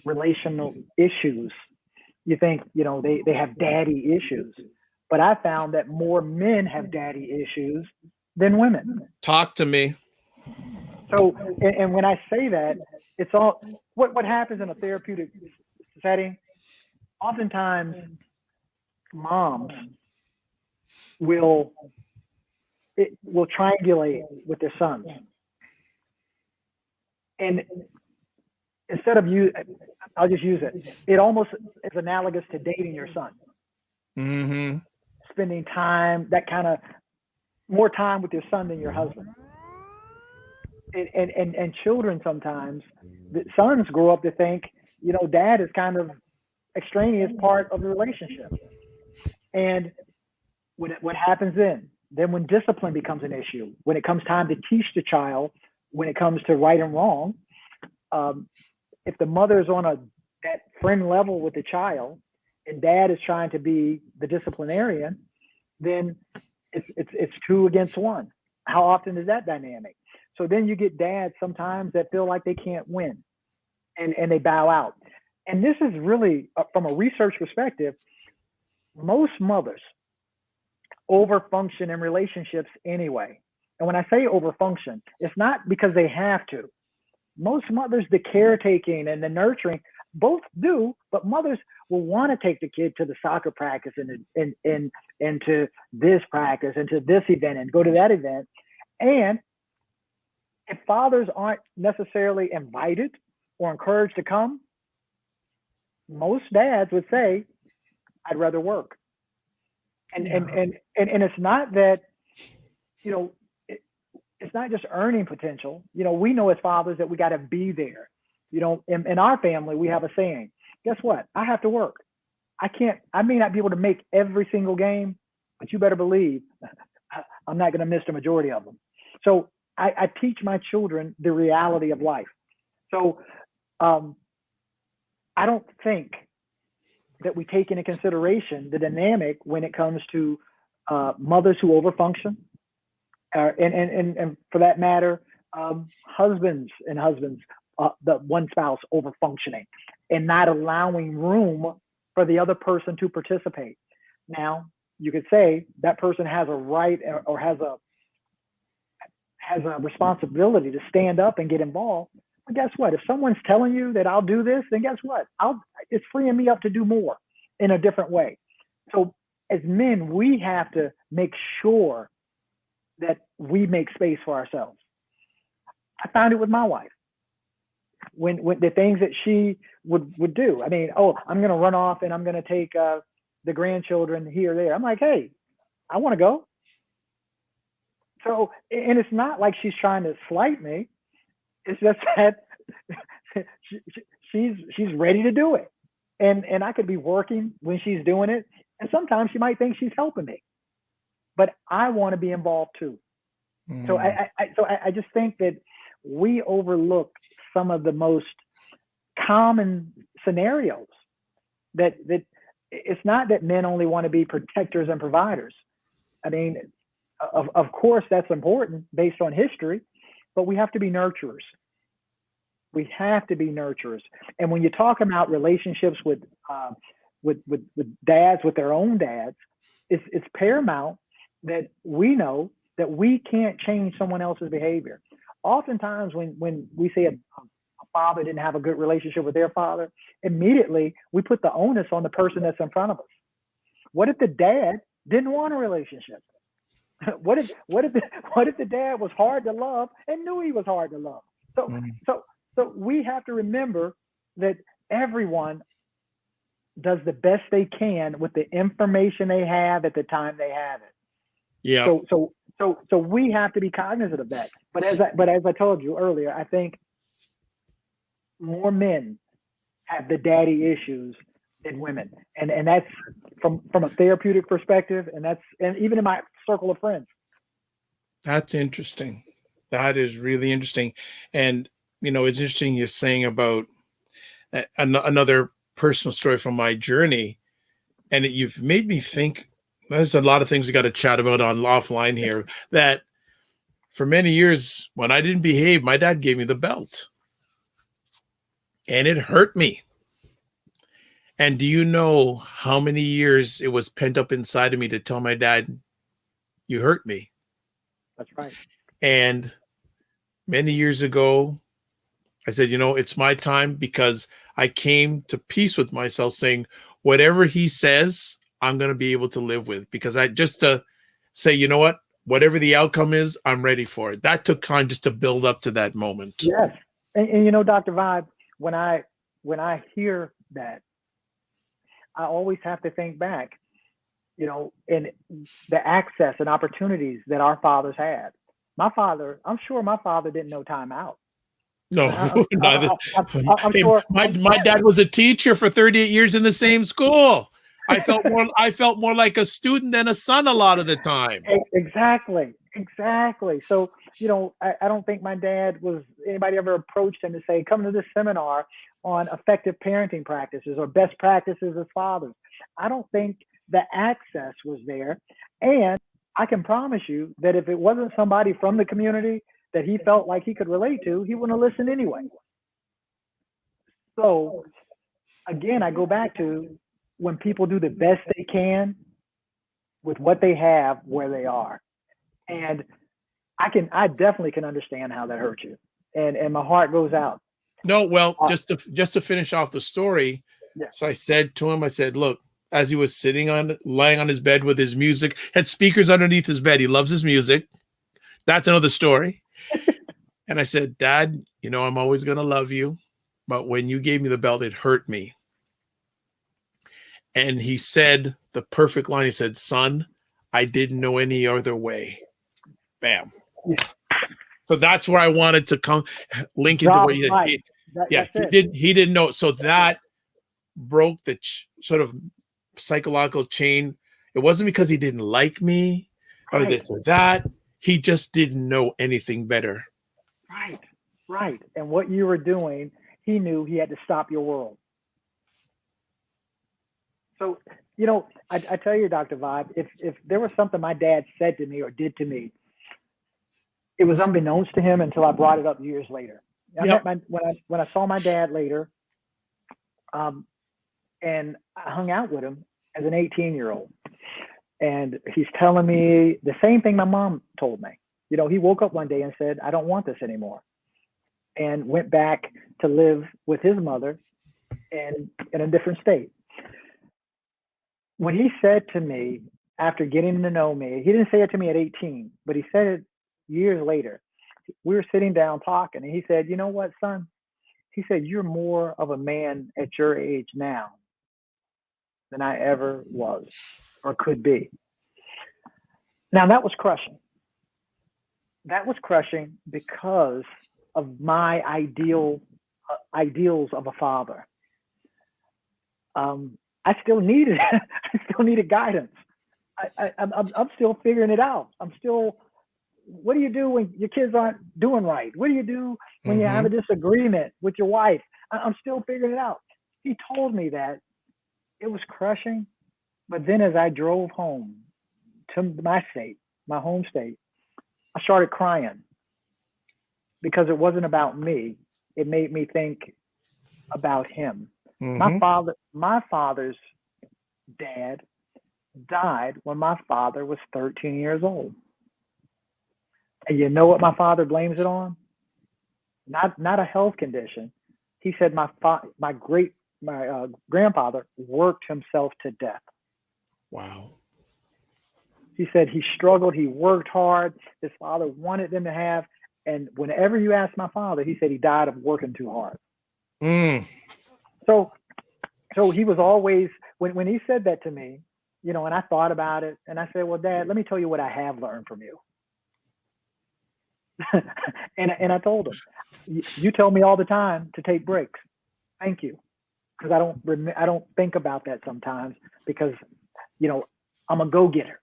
relational issues, you think they have daddy issues, but I found that more men have daddy issues than women. Talk to me. So, and when I say that, it's all what happens in a therapeutic setting. Oftentimes, moms will triangulate with their sons, and instead of I'll just use it. It almost is analogous to dating your son. Mm-hmm. Spending time, that kind of more time with your son than your husband. And children sometimes, the sons grow up to think, dad is kind of extraneous part of the relationship. And what happens then when discipline becomes an issue, when it comes time to teach the child, when it comes to right and wrong, if the mother is on that friend level with the child and dad is trying to be the disciplinarian, then it's 2 against 1. How often is that dynamic? So then you get dads sometimes that feel like they can't win and they bow out. And this is really, from a research perspective, most mothers overfunction in relationships anyway. And when I say overfunction, it's not because they have to. Most mothers, the caretaking and the nurturing, both do, but mothers will want to take the kid to the soccer practice and to this practice and to this event and go to that event. And if fathers aren't necessarily invited or encouraged to come, most dads would say, I'd rather work. And it's not that, it's not just earning potential. We know as fathers that we got to be there. In our family, we have a saying, guess what? I have to work. I may not be able to make every single game, but you better believe I'm not going to miss the majority of them. So I teach my children the reality of life. So I don't think that we take into consideration the dynamic when it comes to mothers who overfunction, and for that matter, husbands, the one spouse over functioning and not allowing room for the other person to participate. Now, you could say that person has a right or has a responsibility to stand up and get involved. But guess what? If someone's telling you that I'll do this, then guess what? It's freeing me up to do more in a different way. So as men, we have to make sure that we make space for ourselves. I found it with my wife. When the things that she would do. I mean, I'm going to run off and I'm going to take the grandchildren here or there. I'm like, hey, I want to go. So, and it's not like she's trying to slight me. It's just that she's ready to do it. And I could be working when she's doing it. And sometimes she might think she's helping me, but I want to be involved too. So I just think that we overlook some of the most common scenarios that it's not that men only want to be protectors and providers. I mean, of course that's important based on history, but we have to be nurturers. We have to be nurturers. And when you talk about relationships with dads, with their own dads, it's paramount that we know that we can't change someone else's behavior. Oftentimes when we say a father didn't have a good relationship with their father, immediately we put the onus on the person that's in front of us. What if the dad didn't want a relationship? What if the dad was hard to love and knew he was hard to love? So we have to remember that everyone does the best they can with the information they have at the time they have it. Yeah. So we have to be cognizant of that. But as I told you earlier, I think more men have the daddy issues than women, and that's from a therapeutic perspective, and even in my circle of friends. That's interesting. That is really interesting. And it's interesting you're saying about another personal story from my journey, and you've made me think. There's a lot of things we got to chat about on offline here. That for many years, when I didn't behave, my dad gave me the belt, and it hurt me. And do you know how many years it was pent up inside of me to tell my dad, "You hurt me"? That's right. And many years ago, I said, it's my time, because I came to peace with myself saying, whatever he says, I'm going to be able to live with, because I just to say, you know what, whatever the outcome is, I'm ready for it. That took time just to build up to that moment. Yes. And Dr. Vibe, when I hear that, I always have to think back, and the access and opportunities that our fathers had. I'm sure my father didn't know time out. No, neither. I'm sure my dad was a teacher for 38 years in the same school. I felt more like a student than a son a lot of the time. Exactly. So, I don't think my dad anybody ever approached him to say, come to this seminar on effective parenting practices or best practices as fathers. I don't think the access was there. And I can promise you that if it wasn't somebody from the community that he felt like he could relate to, he wouldn't have listened anyway. So again, I go back to when people do the best they can with what they have where they are. And I definitely can understand how that hurt you. And my heart goes out. No, well, just to finish off the story. Yeah. So I said to him, look, as he was lying on his bed with his music, had speakers underneath his bed. He loves his music. That's another story. And I said, Dad, I'm always going to love you. But when you gave me the belt, it hurt me. And he said the perfect line. He said, son, I didn't know any other way. Bam. Yeah. So that's where I wanted to come link into what you said. He didn't know. So that broke the sort of psychological chain. It wasn't because he didn't like me or this or that. He just didn't know anything better. Right. And what you were doing, he knew he had to stop your world. So, I tell you, Dr. Vibe, if there was something my dad said to me or did to me It was unbeknownst to him until I brought it up years later. I Yep. met when I saw my dad later, and I hung out with him as an 18-year-old, and he's telling me the same thing my mom told me. You know, he woke up one day and said, "I don't want this anymore," and went back to live with his mother and in a different state. When he said to me after getting to know me, he didn't say it to me at 18, but he said it years later. We were sitting down talking, and he said, "You know what, son?" He said, "You're more of a man at your age now than I ever was or could be." Now, that was crushing. That was crushing because of my ideals of a father. I still needed I still needed guidance. I'm still figuring it out. I'm still, what do you do when your kids aren't doing right? What do you do when you have a disagreement with your wife? I'm still figuring it out. He told me that. It was crushing. But then as I drove home to my state, my home state, I started crying because it wasn't about me. It made me think about him. My father's dad died when my father was 13 years old. And you know what my father blames it on? Not a health condition. He said my grandfather worked himself to death. Wow. He said he struggled, he worked hard. His father wanted them to have, and whenever you ask my father, he said he died of working too hard. So he was always, when he said that to me, you know, and I thought about it, and I said, "Well, Dad, let me tell you what I have learned from you." and I told him, "You tell me all the time to take breaks. Thank you, because I don't think about that sometimes because, you know, I'm a go-getter.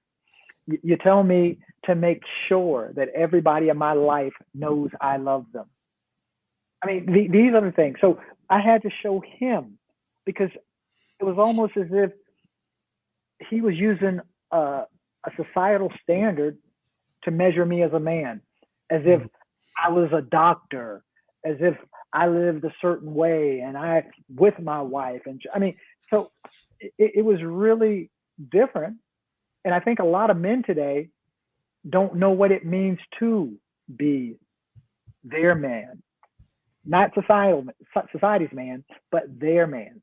You tell me to make sure that everybody in my life knows I love them." I mean, these are the things. So I had to show him, because it was almost as if he was using a societal standard to measure me as a man, as if I was a doctor, as if I lived a certain way and I with my wife. And I mean, so it was really different. And I think a lot of men today don't know what it means to be their man, not society's man, but their man.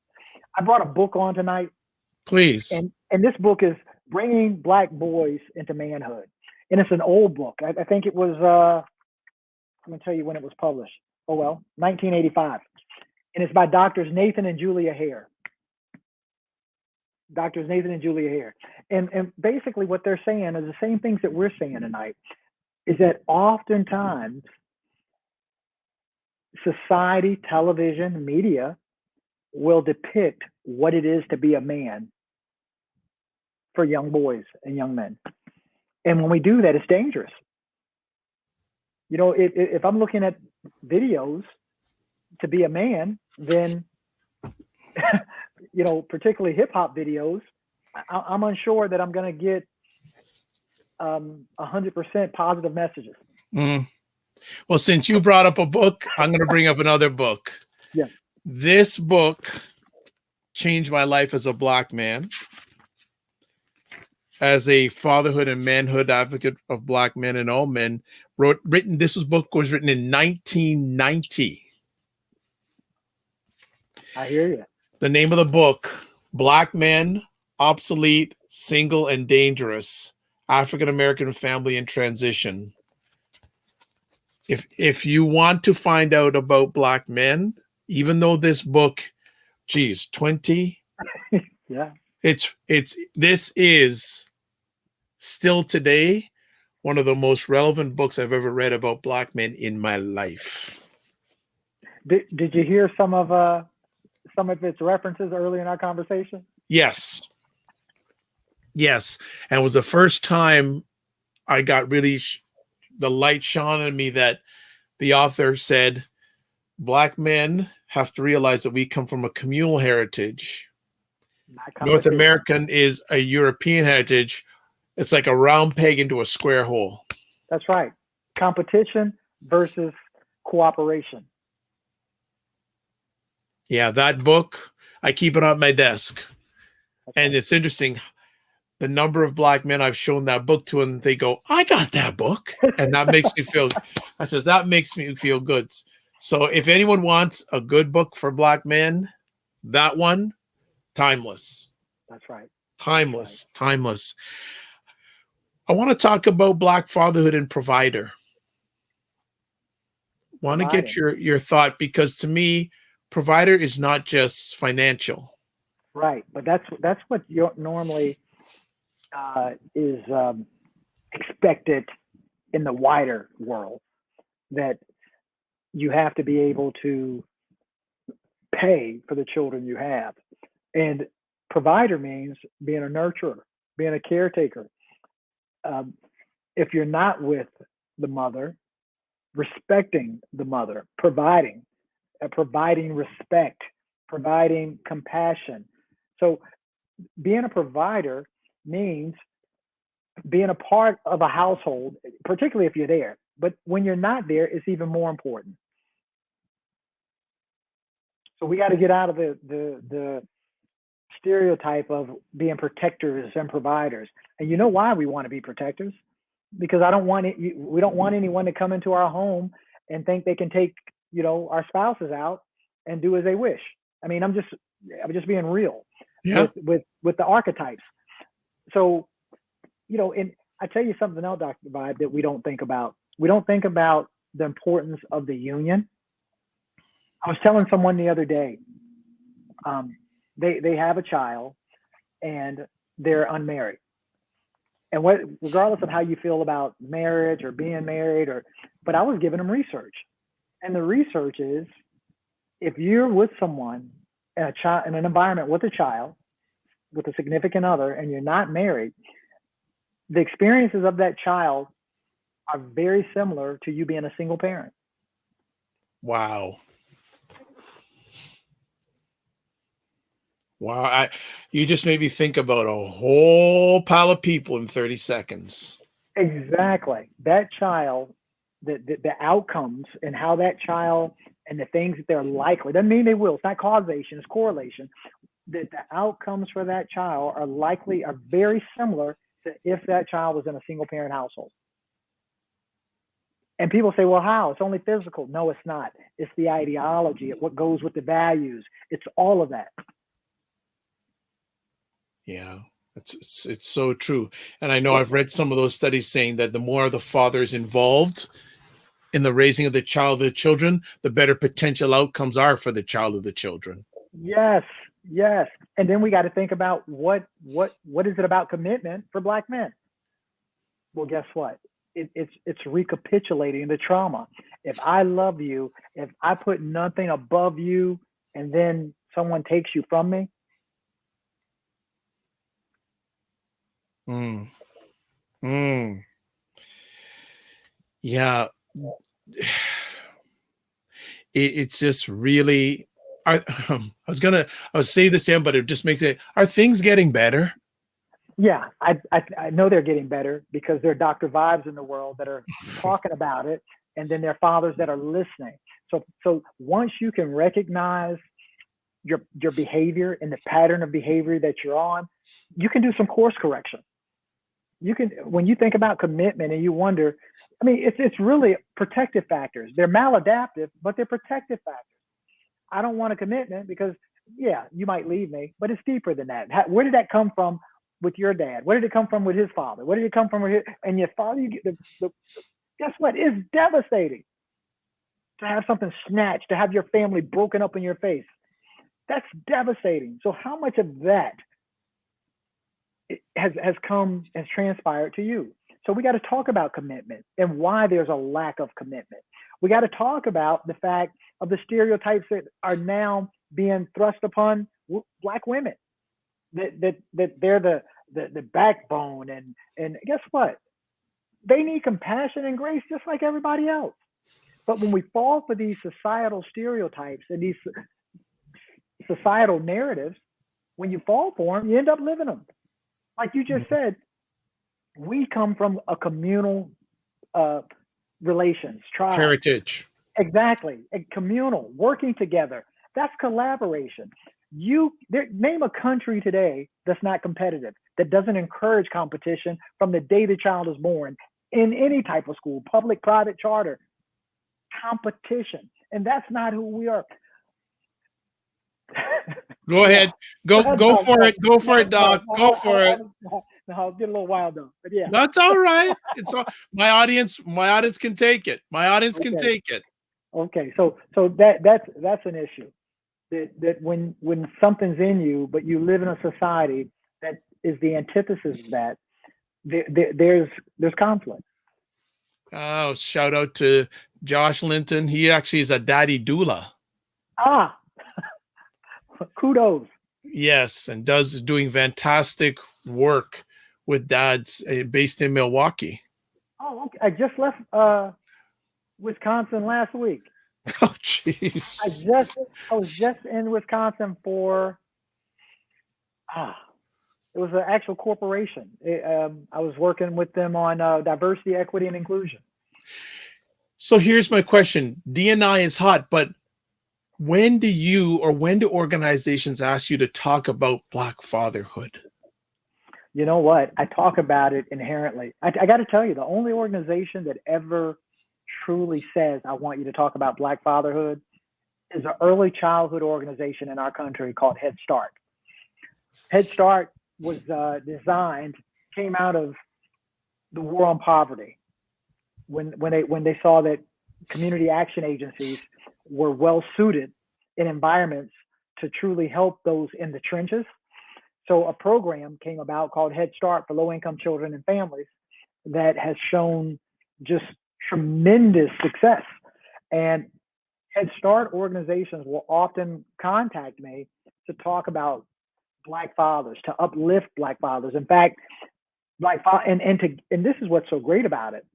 I brought a book on tonight. Please. And this book is Bringing Black Boys into Manhood. And it's an old book. I think it was, I'm going to tell you when it was published. 1985. And it's by Doctors Nathan and Julia Hare. Doctors Nathan and Julia Hare. And basically what they're saying is the same things that we're saying tonight, is that oftentimes society, television, media will depict what it is to be a man for young boys and young men. And when we do that, it's dangerous. You know, if I'm looking at videos to be a man, then, you know, particularly hip hop videos, I'm unsure that I'm going to get 100% positive messages. Well, since you brought up a book, I'm going to bring up another book. Yeah. This book changed my life as a Black man, as a fatherhood and manhood advocate of Black men and all men. This book was written in 1990. I hear you. The name of the book: Black Men, Obsolete, Single, and Dangerous: African American Family in Transition. If you want to find out about Black men, even though this book, 20, yeah, this is still today one of the most relevant books I've ever read about Black men in my life. Did you hear some of its references earlier in our conversation? Yes. And it was the first time I got really the light shone on me that the author said, Black men have to realize that we come from a communal heritage. North American is a European heritage. It's like a round peg into a square hole. That's right. competition versus cooperation. Yeah, that book, I keep it on my desk. Okay. And it's interesting, the number of Black men I've shown that book to, and they go, I got that book. And that makes me feel, that makes me feel good. So if anyone wants a good book for Black men, that one, timeless. That's right. Timeless. Timeless. I want to talk about Black fatherhood and provider. Want to get your thought, because to me, provider is not just financial. Right, but that's what normally is expected in the wider world, that you have to be able to pay for the children you have. And provider means being a nurturer, being a caretaker. If you're not with the mother, respecting the mother, providing respect, providing compassion. So being a provider means being a part of a household, particularly if you're there. But when you're not there, it's even more important. So we got to get out of the stereotype of being protectors and providers. And you know why we want to be protectors? Because we don't want anyone to come into our home and think they can take, our spouses out and do as they wish. I mean, I'm just being real. Yeah. with the archetypes. So, and I tell you something else, Dr. Vibe, that we don't think about. We don't think about the importance of the union. I was telling someone the other day, they have a child and they're unmarried. And regardless of how you feel about marriage or being married, but I was giving them research. And the research is, if you're with someone in an environment with a child, with a significant other, and you're not married, the experiences of that child are very similar to you being a single parent. Wow. Wow. You just made me think about a whole pile of people in 30 seconds. Exactly. That child, the outcomes and how that child and the things that they're likely, doesn't mean they will, it's not causation, it's correlation, that the outcomes for that child are very similar to if that child was in a single parent household. And people say, well, how? It's only physical. No, it's not. It's the ideology, what goes with the values. It's all of that. Yeah, it's so true. And I know I've read some of those studies saying that the more the father is involved in the raising of the children, the better potential outcomes are for the child or the children. Yes. And then we got to think about what is it about commitment for Black men? Well, guess what? It's recapitulating the trauma. If I love you, if I put nothing above you, and then someone takes you from me. Yeah. It's just really, I was saying the same, but it just makes it, are things getting better? Yeah, I know they're getting better, because there are Dr. Vibes in the world that are talking about it, and then there are fathers that are listening. So once you can recognize your behavior and the pattern of behavior that you're on, you can do some course correction. When you think about commitment and you wonder, I mean, it's really protective factors. They're maladaptive, but they're protective factors. I don't want a commitment because, yeah, you might leave me, but it's deeper than that. Where did that come from with your dad? Where did it come from with his father? Where did it come from with and your father? You get guess what? It's devastating to have something snatched, to have your family broken up in your face. That's devastating. So how much of that has transpired to you? So we got to talk about commitment and why there's a lack of commitment. We got to talk about the fact of the stereotypes that are now being thrust upon Black women, that they're the backbone, and guess what? They need compassion and grace just like everybody else. But when we fall for these societal stereotypes and these societal narratives, when you fall for them, you end up living them. Like you just said, we come from a communal relations, tribes. Heritage. Exactly. And communal, working together. That's collaboration. Name a country today that's not competitive, that doesn't encourage competition from the day the child is born in any type of school, public, private, charter, competition. And that's not who we are. Go ahead. Go for it. Go for it, Doc. Go for it. I'll get a little wild though. But yeah. That's all right. It's all my audience can take it. My audience can take it. Okay. So that's an issue. That when something's in you, but you live in a society that is the antithesis of that, there's conflict. Oh, shout out to Josh Linton. He actually is a daddy doula. Kudos. Yes, and doing fantastic work with dads based in Milwaukee. Oh, okay. I just left Wisconsin last week. Oh, jeez. I was just in Wisconsin for it was an actual corporation. I was working with them on diversity, equity, and inclusion. So here's my question. D&I is hot, but when do organizations ask you to talk about Black fatherhood? You know what? I talk about it inherently. I got to tell you, the only organization that ever truly says, I want you to talk about Black fatherhood is an early childhood organization in our country called Head Start. Head Start was came out of the war on poverty. When they saw that community action agencies were well suited in environments to truly help those in the trenches. So a program came about called Head Start for low-income children and families that has shown just tremendous success. And Head Start organizations will often contact me to talk about Black fathers, to uplift Black fathers. In fact, and this is what's so great about it.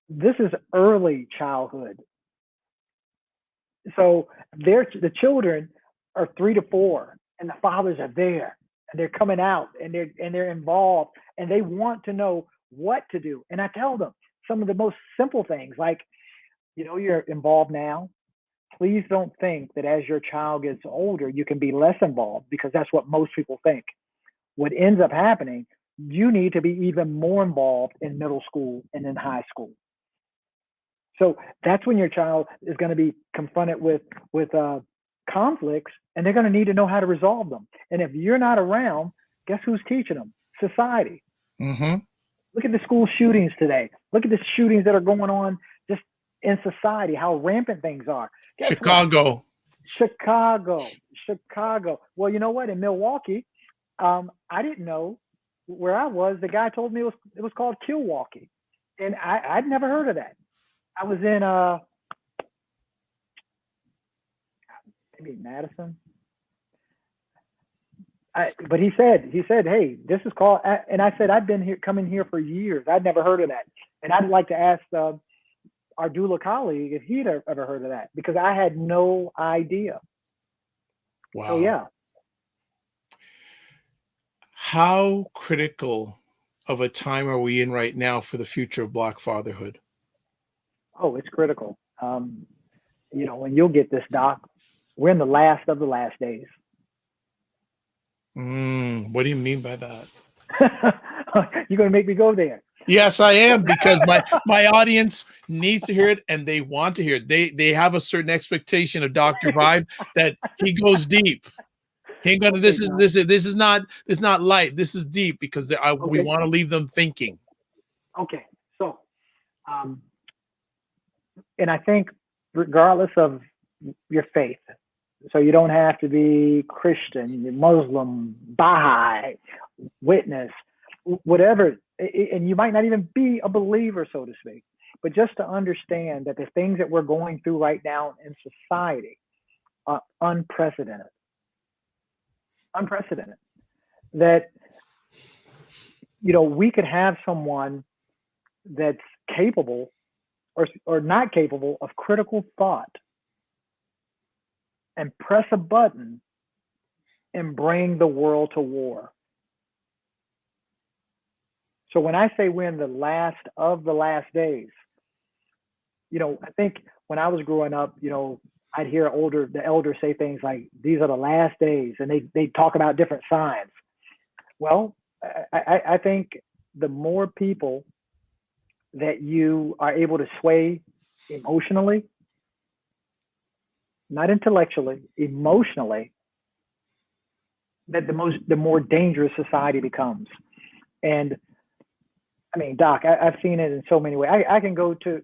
This is early childhood. So the children are 3 to 4, and the fathers are there, and they're coming out, and they're involved, and they want to know what to do. And I tell them some of the most simple things, like, you're involved now. Please don't think that as your child gets older, you can be less involved, because that's what most people think. What ends up happening, you need to be even more involved in middle school and in high school. So that's when your child is going to be confronted with conflicts, and they're going to need to know how to resolve them. And if you're not around, guess who's teaching them? Society. Mm-hmm. Look at the school shootings today. Look at the shootings that are going on just in society, how rampant things are. Guess Chicago. Well, you know what? In Milwaukee, I didn't know where I was. The guy told me it was called Milwaukee, and I'd never heard of that. I was in maybe Madison. But he said, hey, this is called, and I said, I've been coming here for years. I'd never heard of that. And I'd like to ask our doula colleague if he'd ever heard of that, because I had no idea. Wow. So yeah. How critical of a time are we in right now for the future of Black fatherhood? Oh, it's critical. When you'll get this, Doc, we're in the last of the last days. What do you mean by that? You're going to make me go there. Yes, I am, because my audience needs to hear it, and they want to hear it. They have a certain expectation of Dr. Vibe that he goes deep. He ain't gonna. This is not light. This is deep, because we want to leave them thinking. Okay, so, and I think regardless of your faith, so you don't have to be Christian, Muslim, Baha'i, witness, whatever, and you might not even be a believer, so to speak, but just to understand that the things that we're going through right now in society are unprecedented. That, we could have someone that's capable or not capable of critical thought and press a button and bring the world to war. So when I say we're in the last of the last days, I think when I was growing up, I'd hear the elders say things like, "These are the last days," and they talk about different signs. Well, I think the more people that you are able to sway emotionally, not intellectually, emotionally, that the more dangerous society becomes. And I mean, Doc, I've seen it in so many ways. I can go to,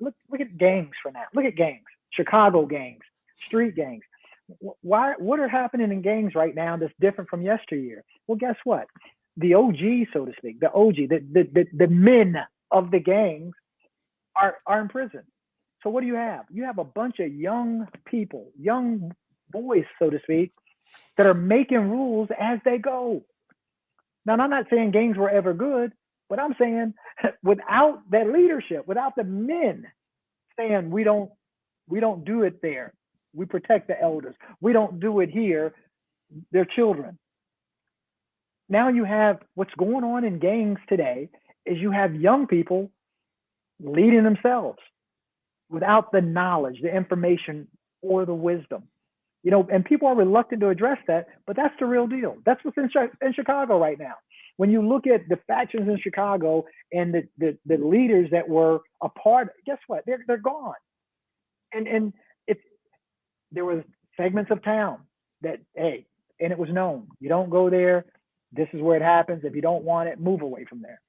look at gangs for now. Look at gangs, Chicago gangs, street gangs. What are happening in gangs right now that's different from yesteryear? Well, guess what? The OG, so to speak, the men of the gangs are in prison. So what do you have? You have a bunch of young people, young boys, so to speak, that are making rules as they go. Now, I'm not saying gangs were ever good, but I'm saying without that leadership, without the men saying we don't do it there, we protect the elders, we don't do it here, they're children. Now you have what's going on in gangs today is you have young people leading themselves without the knowledge, the information, or the wisdom. And people are reluctant to address that, but that's the real deal. That's what's in Chicago right now. When you look at the factions in Chicago and the leaders that were a part, guess what? They're gone. And if there was segments of town that, hey, and it was known, you don't go there. This is where it happens. If you don't want it, move away from there.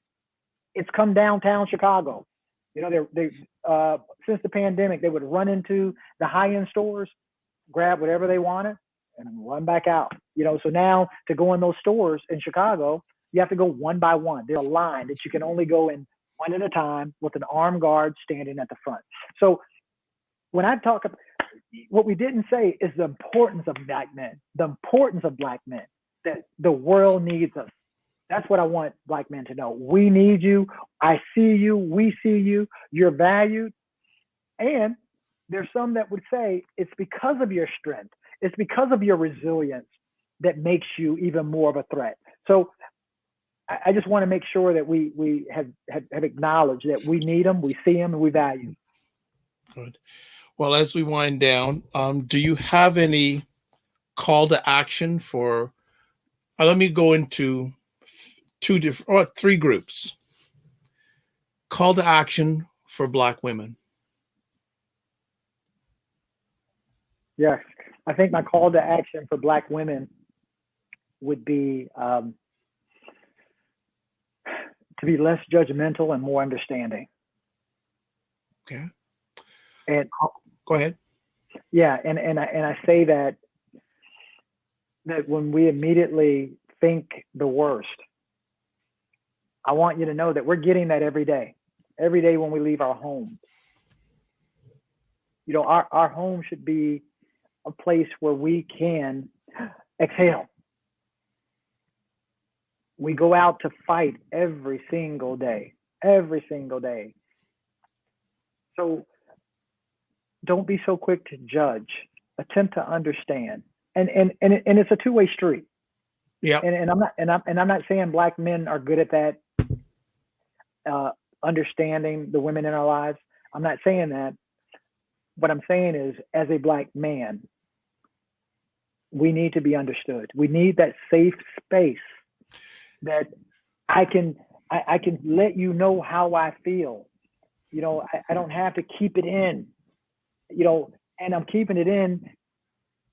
It's come downtown Chicago. They since the pandemic, they would run into the high-end stores, grab whatever they wanted, and run back out. So now to go in those stores in Chicago, you have to go one by one. There's a line that you can only go in one at a time with an armed guard standing at the front. So when I talk about what we didn't say is the importance of black men, that the world needs us. That's what I want black men to know. We need you. I see you. We see you. You're valued. And there's some that would say it's because of your strength. It's because of your resilience that makes you even more of a threat. So I just want to make sure that we have acknowledged that we need them, we see them, and we value them. Good. Well, as we wind down, do you have any call to action for, let me go into three groups. Call to action for Black women. Yes, I think my call to action for Black women would be to be less judgmental and more understanding. Okay. And go ahead. Yeah, and I say that when we immediately think the worst, I want you to know that we're getting that every day. Every day when we leave our homes. Our home should be a place where we can exhale. We go out to fight every single day. So don't be so quick to judge. Attempt to understand. And it's a two-way street. Yeah. And I'm not saying Black men are good at that, understanding the women in our lives. I'm not saying that. What I'm saying is, as a Black man, we need to be understood. We need that safe space that I can let you know how I feel. I don't have to keep it in. And I'm keeping it in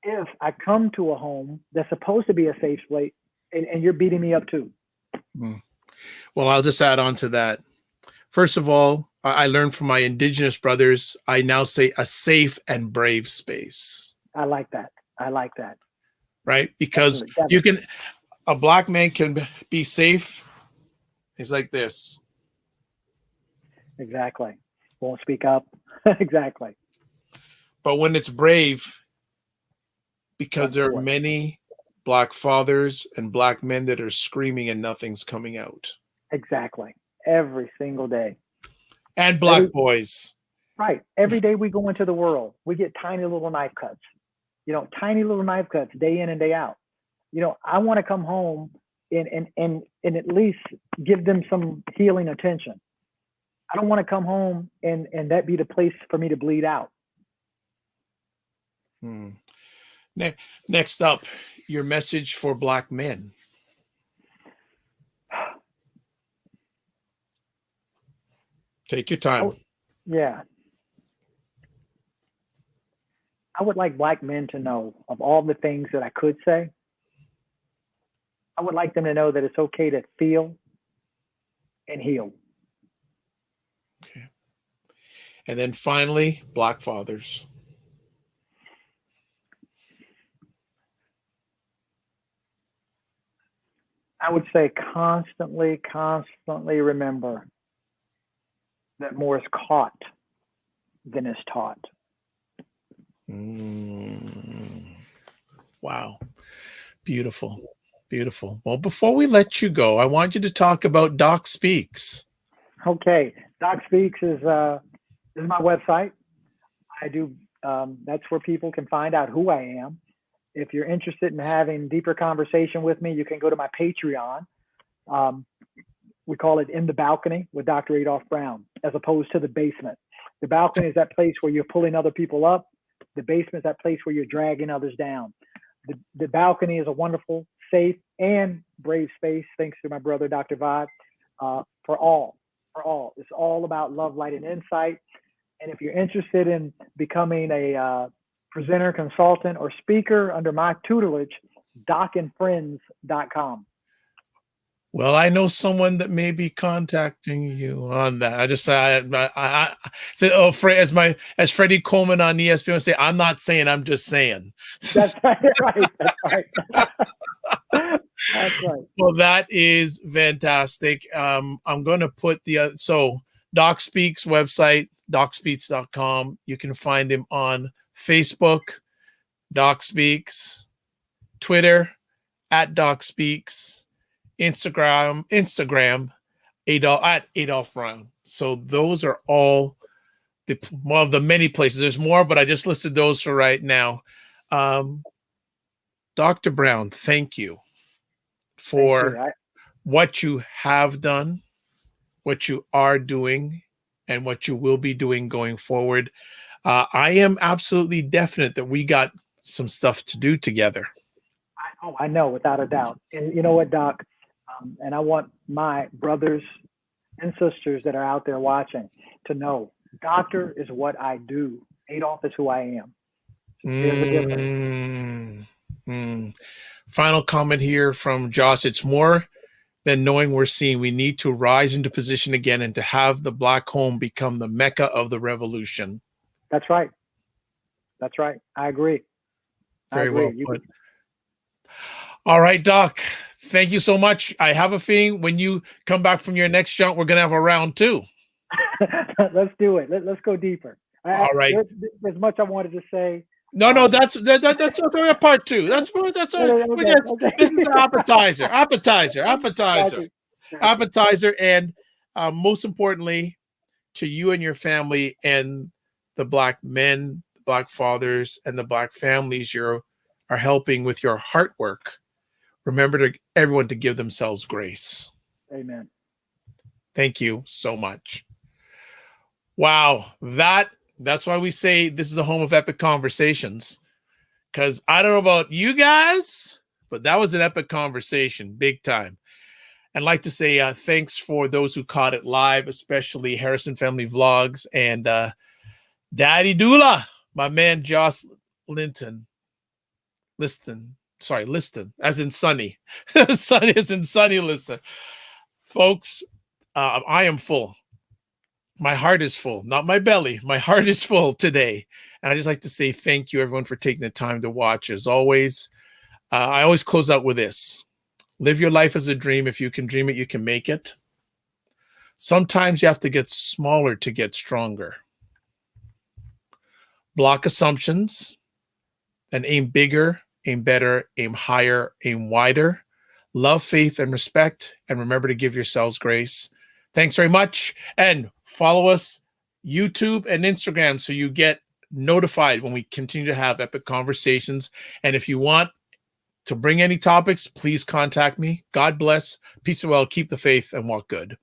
if I come to a home that's supposed to be a safe place and you're beating me up too. Well, I'll just add on to that. First of all, I learned from my indigenous brothers, I now say a safe and brave space. I like that. Right? Because definitely. A Black man can be safe. He's like this. Exactly. Won't speak up. Exactly. But when it's brave, because there are many Black fathers and Black men that are screaming and nothing's coming out. Exactly. Every single day. And Black boys. Right. Every day we go into the world, we get tiny little knife cuts. Tiny little knife cuts day in and day out. I want to come home and at least give them some healing attention. I don't want to come home and that be the place for me to bleed out. Next up, your message for Black men. Take your time. Yeah. I would like Black men to know, of all the things that I could say, I would like them to know that it's okay to feel and heal. Okay. And then finally, Black fathers. I would say constantly remember that more is caught than is taught. Wow. Beautiful. Beautiful. Well, before we let you go, I want you to talk about Doc Speaks. Okay. Doc Speaks is my website. I do, that's where people can find out who I am. If you're interested in having deeper conversation with me, you can go to my Patreon. We call it In the Balcony with Dr. Adolph Brown, as opposed to the basement. The balcony is that place where you're pulling other people up. The basement is that place where you're dragging others down. The balcony is a wonderful, safe, and brave space, thanks to my brother, Dr. Vibe, for all. It's all about love, light, and insight. And if you're interested in becoming a presenter, consultant, or speaker under my tutelage, docandfriends.com. Well, I know someone that may be contacting you on that. I just I said, oh, as Freddie Coleman on ESPN would say, I'm not saying, I'm just saying. That's right. That's right. That's right. Well, that is fantastic. I'm going to put so Doc Speaks website, docspeaks.com. You can find him on Facebook, Doc Speaks, Twitter, at Doc Speaks, Instagram, at Adolph Brown. So those are all one of the many places. There's more, but I just listed those for right now. Dr. Brown, thank you for what you have done, what you are doing, and what you will be doing going forward. I am absolutely definite that we got some stuff to do together. I know, without a doubt. And you know what, Doc? And I want my brothers and sisters that are out there watching to know, doctor is what I do. Adolph is who I am. There's a difference. Final comment here from Josh. It's more than knowing we're seeing. We need to rise into position again and to have the Black home become the Mecca of the revolution. That's right. That's right. I agree. Very well put. All right, Doc. Thank you so much. I have a feeling when you come back from your next jump, we're going to have a round two. Let's do it. Let's go deeper. All right. There's much I wanted to say. No, that's part two. This is an appetizer, and most importantly, to you and your family and the Black men, the Black fathers, and the Black families you are helping with your heart work. Remember everyone to give themselves grace. Amen. Thank you so much. Wow, that's why we say this is the home of epic conversations. Because I don't know about you guys, but that was an epic conversation, big time. I'd like to say thanks for those who caught it live, especially Harrison Family Vlogs and Daddy Dula, my man Josh Liston, as in Sunny. Sunny as in Sunny Liston. Folks, I am full. My heart is full, not my belly. My heart is full today. And I just like to say thank you, everyone, for taking the time to watch. As always, I always close out with this. Live your life as a dream. If you can dream it, you can make it. Sometimes you have to get smaller to get stronger. Block assumptions and aim bigger, aim better, aim higher, aim wider. Love, faith, and respect. And remember to give yourselves grace. Thanks very much. And follow us, YouTube and Instagram, so you get notified when we continue to have epic conversations. And if you want to bring any topics, please contact me. God bless. Peace and well. Keep the faith and walk good.